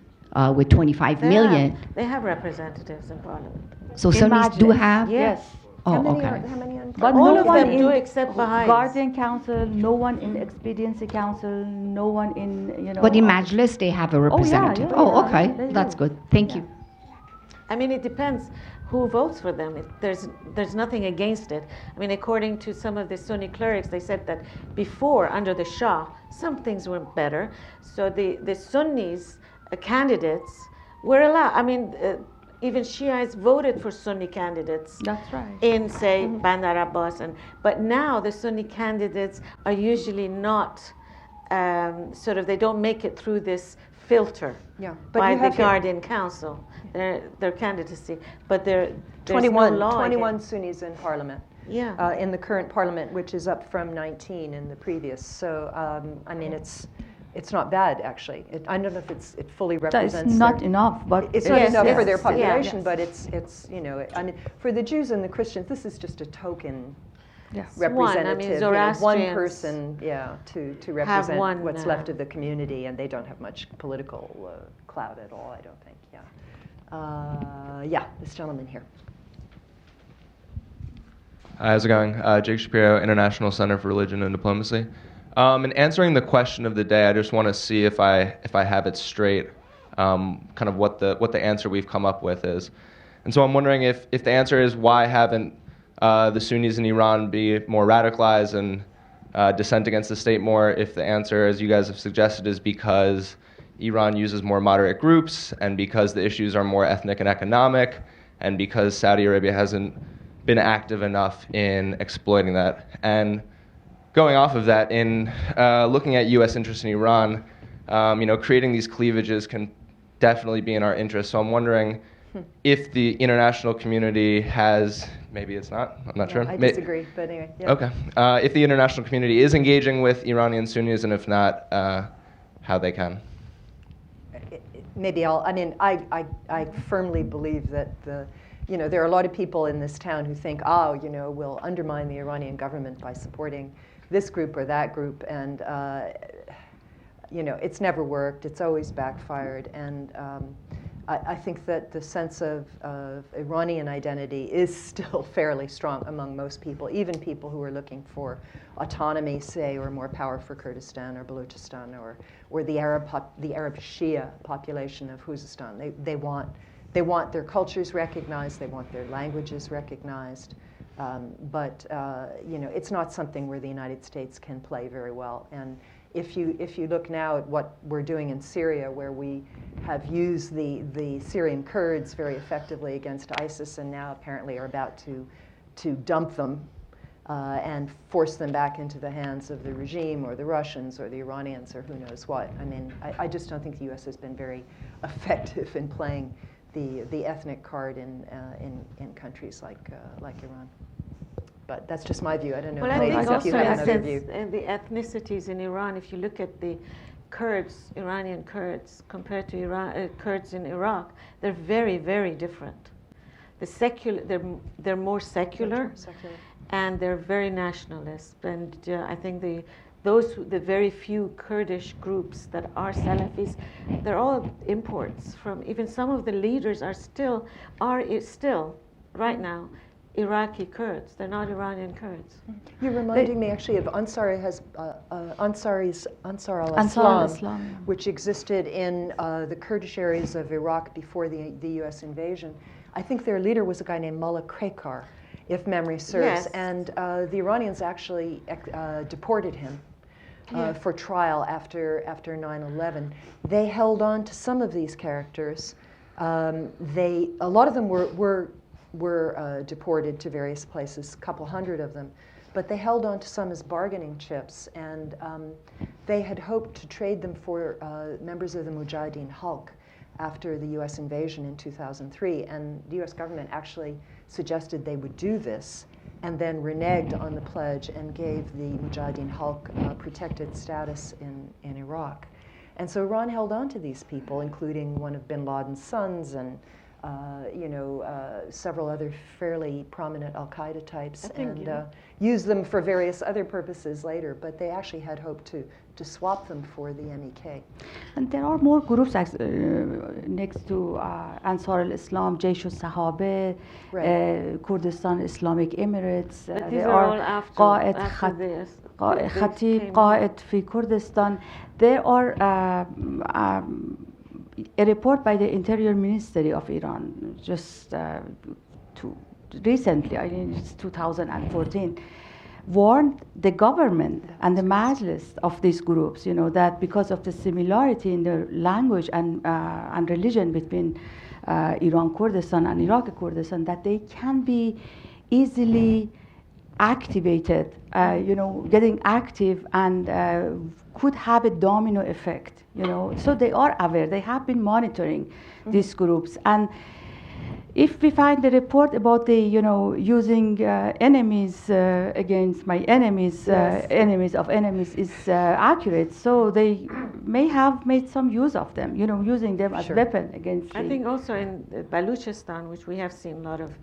with 25 million. They have representatives in parliament. So Sunnis do have? Yes. Oh, how okay. many But all no of one them in do except Baha'is. Guardian Council, no one in Expediency Council, no one in, But in Majlis, they have a representative. yeah, okay. they That's do. good. Thank you. I mean, it depends who votes for them. There's nothing against it. I mean, according to some of the Sunni clerics, they said that before, under the Shah, some things were better. So the Sunnis candidates were allowed. I mean, even Shiites voted for Sunni candidates. That's right. In, say, Bandar Abbas. But now the Sunni candidates are usually not, they don't make it through this filter by the Guardian Council, their candidacy. But there's 21 no law 21 Sunnis in parliament. Yeah. In the current parliament, which is up from 19 in the previous. So, I mean, it's not bad, actually. I don't know if it fully represents. It's not enough, but it's not enough for their yes, population, yes. but it's I mean, for the Jews and the Christians, this is just a token representative, one. I mean, one person, to represent one, what's left of the community, and they don't have much political clout at all, I don't think. This gentleman here. Hi, how's it going? Jake Shapiro, International Center for Religion and Diplomacy. In answering the question of the day, I just want to see if I have it straight, kind of what the answer we've come up with is. And so I'm wondering if the answer is why haven't the Sunnis in Iran be more radicalized and dissent against the state more, if the answer, as you guys have suggested, is because Iran uses more moderate groups and because the issues are more ethnic and economic and because Saudi Arabia hasn't been active enough in exploiting that. And going off of that, in looking at U.S. interests in Iran, creating these cleavages can definitely be in our interest. So I'm wondering if the international community has, maybe it's not, I'm not sure. I disagree, but anyway. Yeah. Okay. If the international community is engaging with Iranian Sunnis, and if not, how they can. Maybe I firmly believe that there are a lot of people in this town who think, we'll undermine the Iranian government by supporting this group or that group, and it's never worked. It's always backfired, and I think that the sense of Iranian identity is still fairly strong among most people, even people who are looking for autonomy, say, or more power for Kurdistan or Baluchistan or the Arab Shia population of Khuzestan. They want their cultures recognized. They want their languages recognized. But it's not something where the United States can play very well. And if you look now at what we're doing in Syria, where we have used the Syrian Kurds very effectively against ISIS, and now apparently are about to dump them and force them back into the hands of the regime or the Russians or the Iranians or who knows what. I mean, I just don't think the U.S. has been very effective in playing the ethnic card in countries like Iran. But that's just my view. I don't know. Well, I think also if you have another view. The ethnicities in Iran, if you look at the Kurds, Iranian Kurds, compared to Kurds in Iraq, they're very, very different. They're more secular, and they're very nationalist. And I think the very few Kurdish groups that are Salafis, they're all imports from. Even some of the leaders are still right now Iraqi Kurds. They're not Iranian Kurds. You're reminding me actually of Ansar al-Islam, which existed in the Kurdish areas of Iraq before the U.S. invasion. I think their leader was a guy named Mullah Krekar, if memory serves. Yes. And the Iranians actually deported him for trial after 9/11. They held on to some of these characters. A lot of them were deported to various places, a couple hundred of them, but they held on to some as bargaining chips, and they had hoped to trade them for members of the Mujahideen Halq after the U.S. invasion in 2003, and the U.S. government actually suggested they would do this, and then reneged on the pledge and gave the Mujahideen Halq protected status in Iraq. And so Iran held on to these people, including one of bin Laden's sons and several other fairly prominent Al-Qaeda types, and used them for various other purposes later, but they actually had hoped to swap them for the MEK. And there are more groups next to Ansar al-Islam, Jaish al-Sahabe, Kurdistan Islamic Emirates. There are Qa'id Khatib, Qa'id fi Kurdistan. There are a report by the Interior Ministry of Iran just recently, I think it's 2014, warned the government and the majlis of these groups, that because of the similarity in their language and religion between Iran Kurdistan and Iraqi Kurdistan, that they can be easily activated, getting active, and could have a domino effect. So they are aware. They have been monitoring these groups, and if we find the report about the using enemies against my enemies, enemies of enemies is accurate, so they may have made some use of them, using them as weapon against. I think also in Baluchistan, which we have seen a lot of,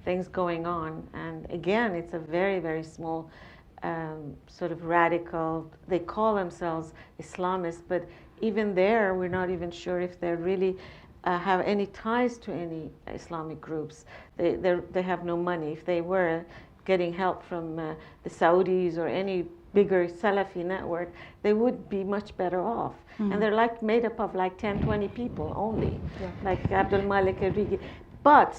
things going on, and again, it's a very, very small. Sort of radical, they call themselves Islamists, but even there, we're not even sure if they really have any ties to any Islamic groups. They have no money. If they were getting help from the Saudis or any bigger Salafi network, they would be much better off. Mm-hmm. And they're made up of 10, 20 people only, like Abdul Malik al-Rigi. But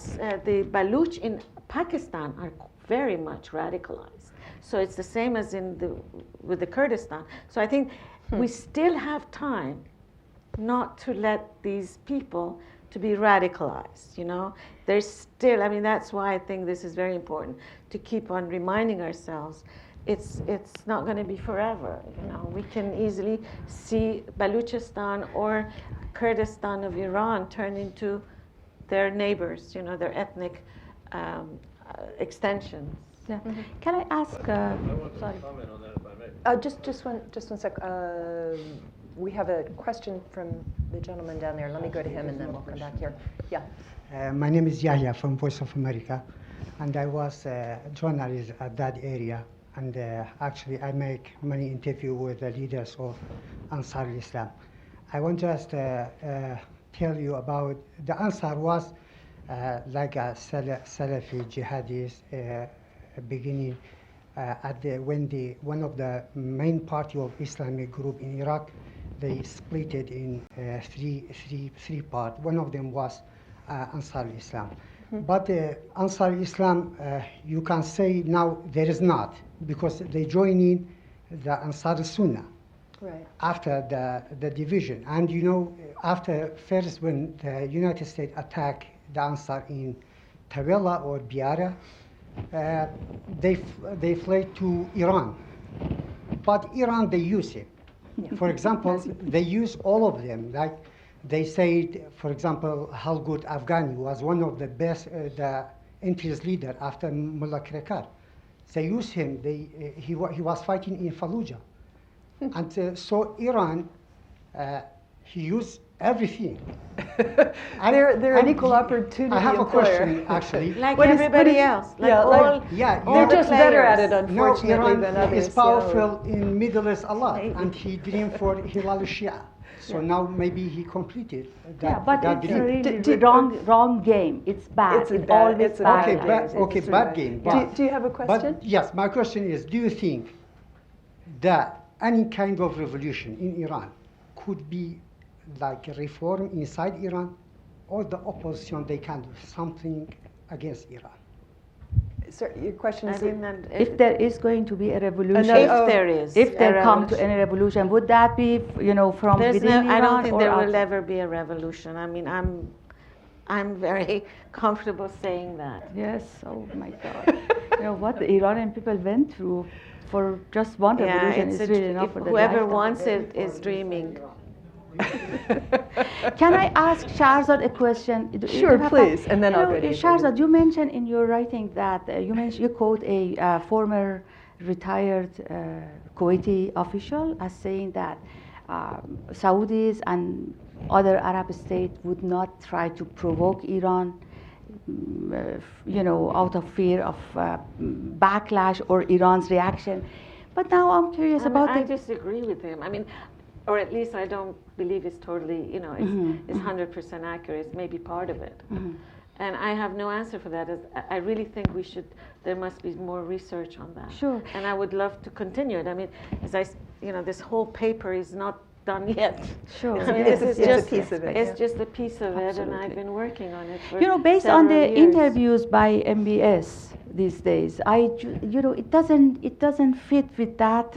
the Baluch in Pakistan are very much radicalized. So it's the same as with the Kurdistan. So I think we still have time not to let these people to be radicalized, you know. There's still, I mean, that's why I think this is very important, to keep on reminding ourselves it's not going to be forever, you know. We can easily see Baluchistan or Kurdistan of Iran turn into their neighbors, you know, their ethnic extensions. Yeah. Can I ask? I want to comment on that, if I may. Just one sec. We have a question from the gentleman down there. Let me go to him, and then we'll come back here. Yeah. My name is Yahya from Voice of America, and I was a journalist at that area. And actually, I make many interviews with the leaders of Ansar Islam. I want to just tell you about the Ansar was like a Salafi jihadist beginning when one of the main party of Islamic group in Iraq, they split it in three parts. One of them was Ansar Islam. But Ansar Islam, you can say now there is not, because they join in the Ansar Sunnah after the division. And you know, after first when the United States attacked the Ansar in Tawela or Biara, they fled to Iran. But Iran, they use it. For example, they use all of them. Like they said, for example, Halgut Afghani was one of the best, the interest leader after Mullah Krekar. They use him. He was fighting in Fallujah. And so Iran, he used everything. They're an equal opportunity I have a employer. question, actually. Like everybody else. Like they're just better at it, unfortunately, Iran than others. is powerful in Middle East a lot, and he dreamed for Hilal Shia. So now maybe he completed that. But that it's dream. really wrong game. It's bad. It's a It's bad- always it's a bad. bad game. Okay, bad game. Do you have a question? But yes, my question is, do you think that any kind of revolution in Iran could be like a reform inside Iran, or the opposition, they can do something against Iran? Sir, your question is... If there is going to be a revolution, if there come to any revolution, would that be, you know, from within Iran? I don't think or there will outside? ever be a revolution. I mean, I'm very comfortable saying that. Yes. Oh my God. You know what the Iranian people went through for just one revolution is really enough for the whoever lifetime. wants it is dreaming. Can I ask Scheherezade a question? Sure, please, and then I'll go to you. Scheherezade, you mentioned in your writing that you quote a former retired Kuwaiti official as saying that Saudis and other Arab states would not try to provoke Iran, you know, out of fear of backlash or Iran's reaction. But now I'm curious about I disagree with him. I mean, or at least I don't believe it's totally, you know, it's 100% accurate. It's maybe part of it. And I have no answer for that. I really think there must be more research on that. Sure. And I would love to continue it. I mean, this whole paper is not done yet. Sure. I mean, It's this is a just piece of it. It's just a piece of it, and Absolutely. I've been working on it for You know, based on the several years. interviews by MBS these days, you know, it doesn't fit with that,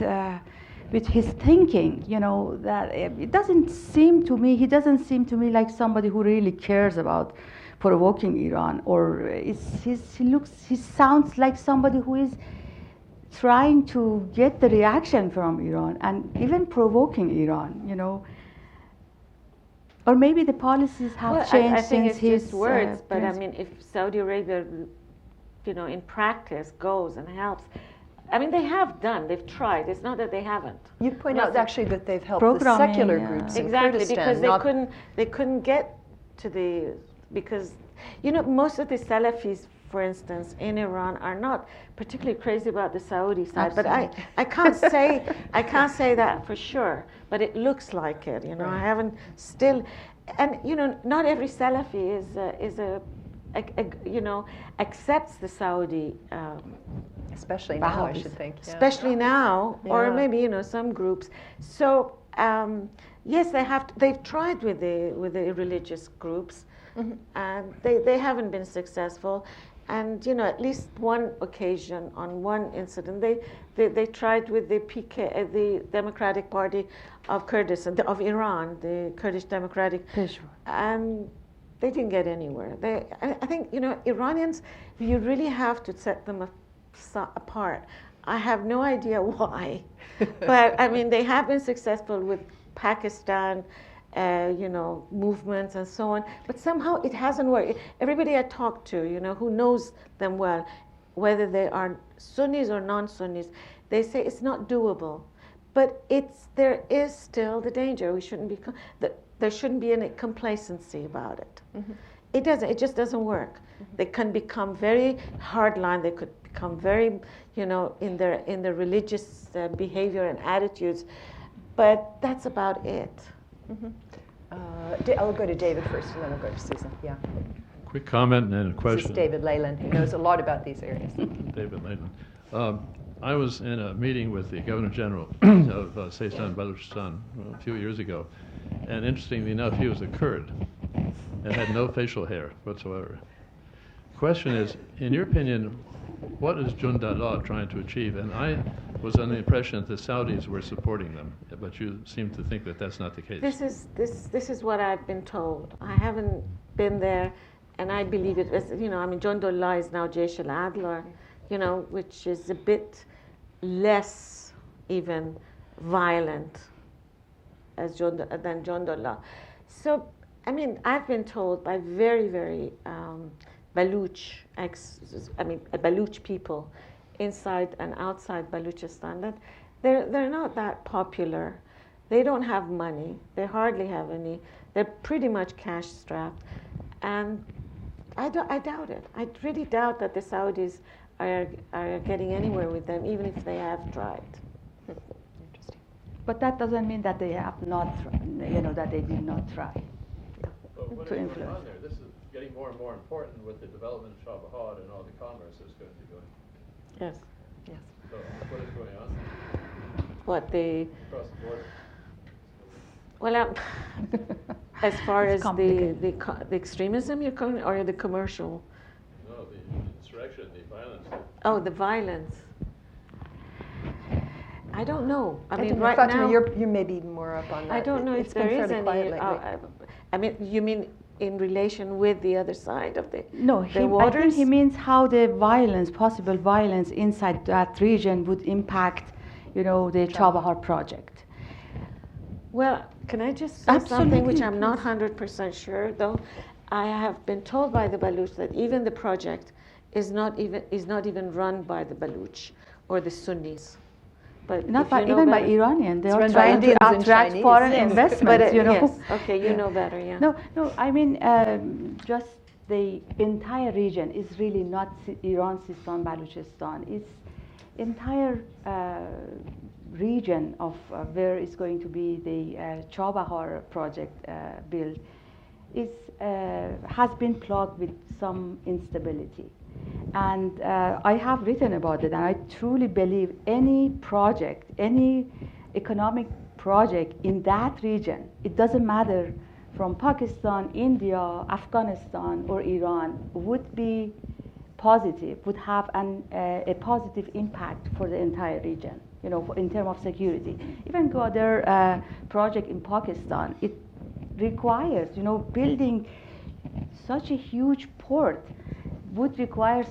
with his thinking. You know, that it doesn't seem to me. He doesn't seem to me like somebody who really cares about provoking Iran, or he sounds like somebody who is trying to get the reaction from Iran and even provoking Iran. You know. Or maybe the policies have changed I think since it's his just words, but I principle. mean, if Saudi Arabia, you know, in practice goes and helps, I mean, they have done, they've tried. It's not that they haven't. You point out actually that they've helped the Programming, secular yeah. groups in Exactly, Kurdistan, because not- they couldn't get to because, you know, most of the Salafis, for instance, in Iran are not particularly crazy about the Saudi side. Absolutely. But I can't say that for sure. But it looks like it. You know, I haven't still, and you know, not every Salafi is a you know, accepts the Saudi. especially now, I should think. Yeah. Especially now, or Yeah. maybe, you know, some groups. So yes, they've tried with the religious groups, and they haven't been successful. And at least one occasion, on one incident, they tried with the PK, the Democratic Party of Kurdistan, of Iran, the Kurdish Democratic, and they didn't get anywhere. I think Iranians, you really have to set them apart. I have no idea why, but I mean they have been successful with Pakistan, movements and so on, but somehow it hasn't worked. Everybody I talk to, who knows them well, whether they are Sunnis or non-Sunnis, they say it's not doable. But there is still the danger. There shouldn't be any complacency about it. It just doesn't work. They can become very hardline. They could become very, in their religious behavior and attitudes, but that's about it. I'll go to David first, and then I'll go to Susan. Yeah. Quick comment and then a question. This is David Leyland, who knows a lot about these areas. David Leyland. I was in a meeting with the Governor General of Sistan Balochistan a few years ago, and interestingly enough, he was a Kurd and had no facial hair whatsoever. Question is, in your opinion, what is Jundallah trying to achieve? And I was under the impression that the Saudis were supporting them, but you seem to think that that's not the case. This is what I've been told. I haven't been there, and I believe it. Jundallah is now Jaish al-Adl, which is a bit less even violent than Jundallah. So, I've been told by very, very Baluch people inside and outside Balochistan that they're not that popular. They don't have money. They hardly have any. They're pretty much cash strapped, and I doubt it. I really doubt that the Saudis are getting anywhere with them, even if they have tried. Interesting. But that doesn't mean that they have not, that they did not try to influence. This is getting more and more important with the development of Chabahar and all the commerce that's going to be going. Yes. Yes. So what is going on? What Across the border. Well, as far as the extremism you're calling, or the commercial? No, the insurrection, the violence. Oh, the violence. I don't know. Right Fatima, now you're maybe more up on that. I don't know if there is any. You mean in relation with the other side of the waters? I think he means how the possible violence inside that region would impact, the Chabahar project. Well, can I just say something which I'm not 100% sure, though? I have been told by the Baluch that even the project is not even run by the Baluch or the Sunnis. But not even by Iranian. They are trying to attract foreign investments. Yes. Okay, you know better. Yeah. No. Just the entire region is really not Iran, Sistan, Balochistan. It's entire region of where is going to be the Chabahar project built has been plagued with some instability. And I have written about it, and I truly believe any project, any economic project in that region, it doesn't matter from Pakistan, India, Afghanistan, or Iran, would be positive, would have a positive impact for the entire region, in terms of security. Even go other project in Pakistan, it requires, building such a huge port would require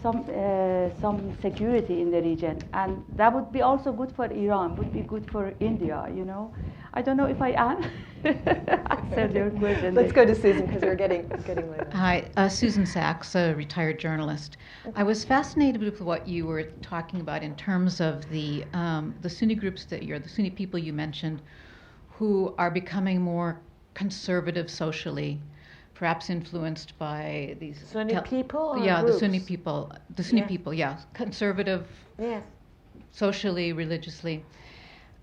some security in the region, and that would be also good for Iran, would be good for India. I don't know if I answered your question. Let's go to Susan because we're getting later. Hi, Susan Sachs, a retired journalist. I was fascinated with what you were talking about in terms of the Sunni groups the Sunni people you mentioned, who are becoming more conservative socially, perhaps influenced by these Sunni people. The Sunni people. The Sunni people, conservative, socially, religiously,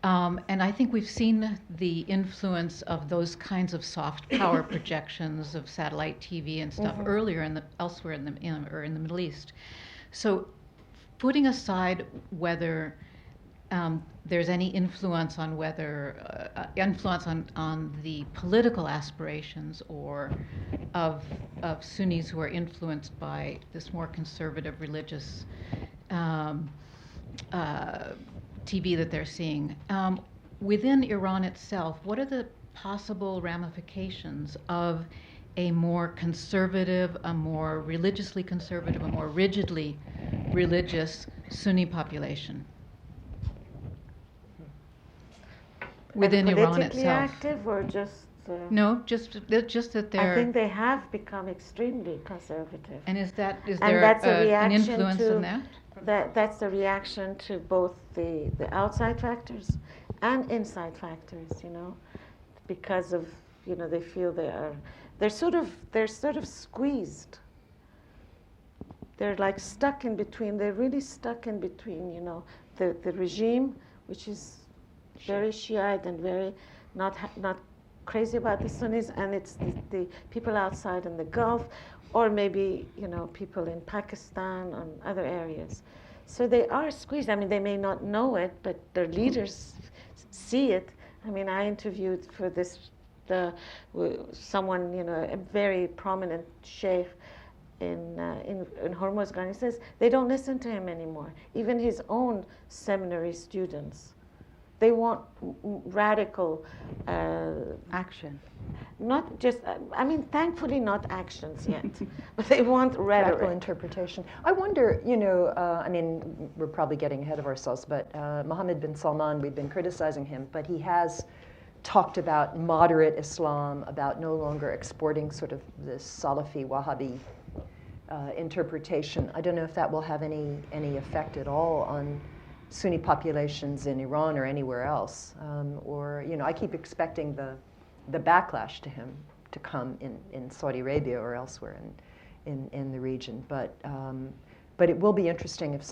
and I think we've seen the influence of those kinds of soft power projections of satellite TV and stuff earlier elsewhere in the Middle East. So, putting aside whether there's any influence on whether influence on the political aspirations or of Sunnis who are influenced by this more conservative religious TV that they're seeing. Within Iran itself, what are the possible ramifications of a more conservative, a more religiously conservative, a more rigidly religious Sunni population within Iran itself? Politically active or just? No, just that they're. I think they have become extremely conservative. And is there that's a an reaction influence to in that? That's the reaction to both the outside factors and inside factors, because of they feel they're sort of squeezed. They're like stuck in between. They're really stuck in between, the regime, which is very Shiite and very not crazy about the Sunnis, and it's the people outside in the Gulf, or maybe people in Pakistan and other areas. So they are squeezed. I mean, they may not know it, but their leaders see it. I mean, I interviewed for someone, a very prominent sheikh in Hormozgan. He says they don't listen to him anymore. Even his own seminary students. They want radical Action. Not just, thankfully not actions yet, but they want rhetoric. Radical interpretation. I wonder, we're probably getting ahead of ourselves, but Mohammed bin Salman, we've been criticizing him, but he has talked about moderate Islam, about no longer exporting sort of this Salafi, Wahhabi interpretation. I don't know if that will have any effect at all on Sunni populations in Iran or anywhere else. I keep expecting the backlash to him to come in Saudi Arabia or elsewhere in the region. But it will be interesting if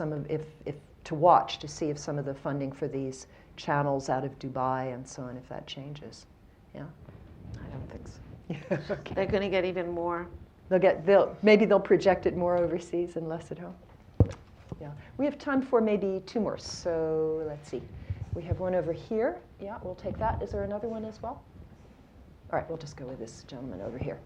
to watch to see if some of the funding for these channels out of Dubai and so on, if that changes. Yeah, I don't think so. Yeah, okay. They're going to get even more. Maybe they'll project it more overseas and less at home. Yeah, we have time for maybe two more. So let's see. We have one over here. Yeah, we'll take that. Is there another one as well? All right, we'll just go with this gentleman over here.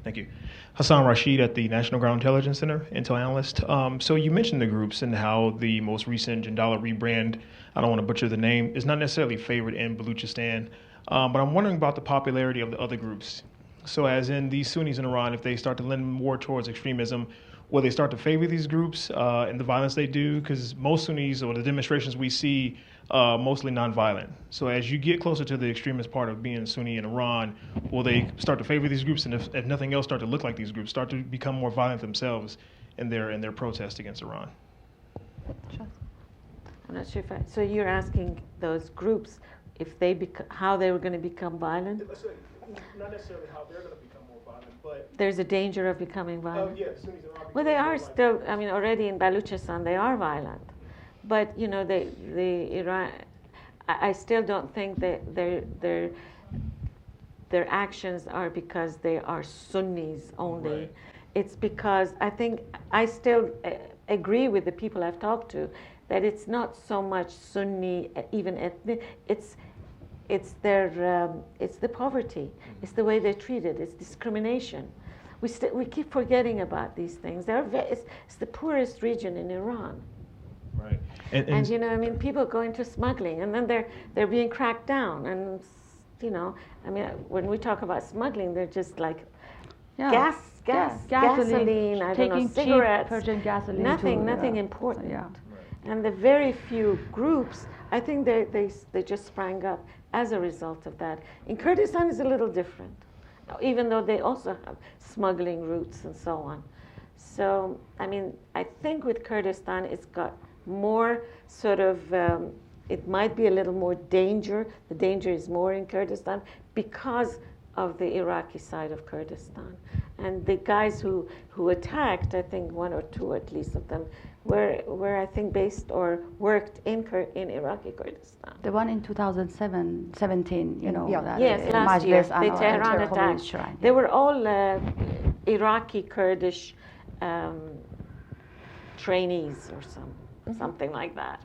Thank you. Hassan Rashid at the National Ground Intelligence Center, Intel analyst. So you mentioned the groups and how the most recent Jindala rebrand, I don't want to butcher the name, is not necessarily favored in Baluchistan. But I'm wondering about the popularity of the other groups. So as in these Sunnis in Iran, if they start to lean more towards extremism, will they start to favor these groups and the violence they do? Because most Sunnis, or the demonstrations we see, mostly nonviolent. So as you get closer to the extremist part of being Sunni in Iran, will they start to favor these groups, and if nothing else, start to look like these groups, start to become more violent themselves in their protest against Iran? Sure. I'm not sure if so you're asking those groups if how they were going to become violent? Not necessarily how they're going to become more violent, but there's a danger of becoming violent. Yeah, Sunnis in Iran. Well, they are still. Already in Baluchistan they are violent, but the Iran. I still don't think that their actions are because they are Sunnis only. Right. It's because I still agree with the people I've talked to that it's not so much Sunni, even ethnic. It's the poverty. It's the way they're treated. It's discrimination. We keep forgetting about these things. It's the poorest region in Iran. Right. And people go into smuggling, and then they're being cracked down. And when we talk about smuggling, they're just like gasoline, I don't know, cigarettes, Persian gasoline, nothing important. Yeah. And the very few groups, I think they just sprang up as a result of that. In Kurdistan is a little different, even though they also have smuggling routes and so on. So, I think with Kurdistan, it's got more sort of, it might be a little more danger. The danger is more in Kurdistan because of the Iraqi side of Kurdistan. And the guys who attacked, I think one or two at least of them, were I think based or worked in Iraqi Kurdistan. The one in 2017, Yes, last year, the Tehran attack. They were all Iraqi Kurdish trainees or something like that.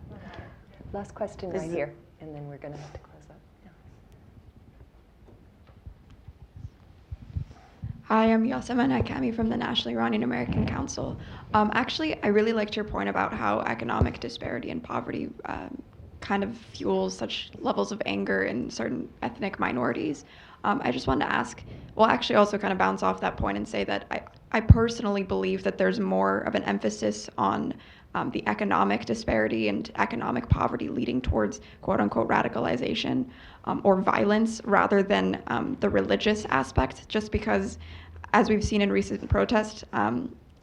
Last question right here, and then we're going to have to close up. Yeah. Hi, I'm Yasemin Akami from the National Iranian American Council. Actually, I really liked your point about how economic disparity and poverty kind of fuels such levels of anger in certain ethnic minorities. I just wanted to ask, well, actually also kind of bounce off that point and say that I personally believe that there's more of an emphasis on the economic disparity and economic poverty leading towards quote unquote radicalization or violence rather than the religious aspect, just because as we've seen in recent protests,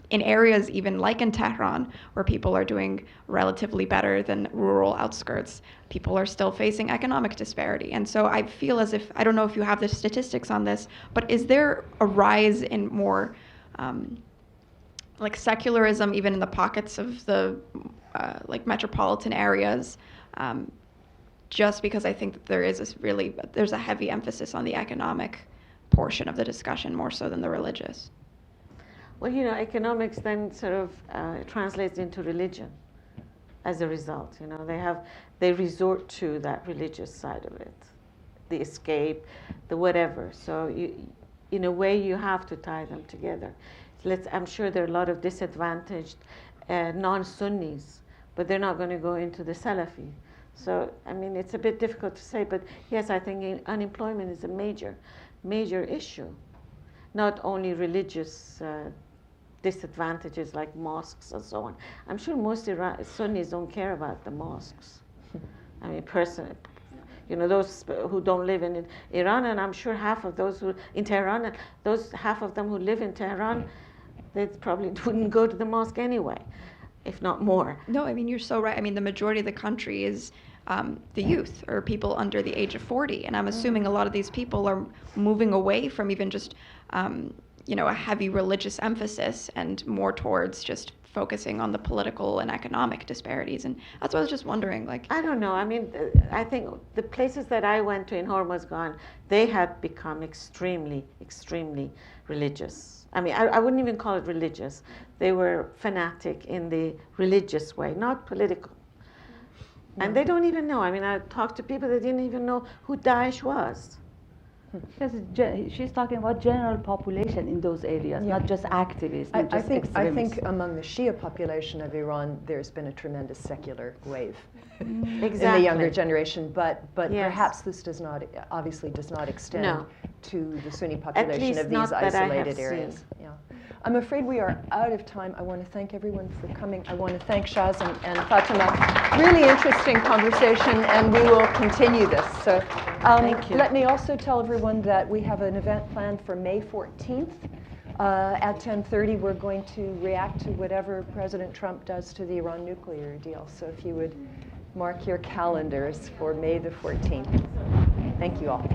in areas even like in Tehran, where people are doing relatively better than rural outskirts, people are still facing economic disparity. And so I feel as if, I don't know if you have the statistics on this, but is there a rise in more like secularism even in the pockets of the like metropolitan areas, just because I think that there is there's a heavy emphasis on the economic portion of the discussion more so than the religious? Well, economics then sort of translates into religion as a result. They resort to that religious side of it, the escape, the whatever. So in a way, you have to tie them together. I'm sure there are a lot of disadvantaged non-Sunnis, but they're not going to go into the Salafi. So, it's a bit difficult to say, but yes, I think unemployment is a major issue. Not only religious disadvantages like mosques and so on. I'm sure most Sunnis don't care about the mosques. Personally, those who don't live in Iran, and I'm sure half of those who in Tehran, half of them who live in Tehran, they probably wouldn't go to the mosque anyway, if not more. No, you're so right. The majority of the country is the youth or people under the age of 40, and I'm assuming a lot of these people are moving away from even just a heavy religious emphasis and more towards just focusing on the political and economic disparities. And that's what I was just wondering. I don't know. I think the places that I went to in Hormozgan, they had become extremely, extremely religious. I wouldn't even call it religious. They were fanatic in the religious way, not political. No. And they don't even know. I talked to people that didn't even know who Daesh was. She's talking about general population in those areas, not just activists. I think among the Shia population of Iran, there's been a tremendous secular wave in the younger generation. But yes, perhaps this obviously does not extend to the Sunni population of these isolated areas. Yeah. I'm afraid we are out of time. I want to thank everyone for coming. I want to thank Shaz and Fatima. Really interesting conversation, and we will continue this. So thank you. Let me also tell everyone that we have an event planned for May 14th. At 10:30, we're going to react to whatever President Trump does to the Iran nuclear deal. So if you would mark your calendars for May the 14th. Thank you all.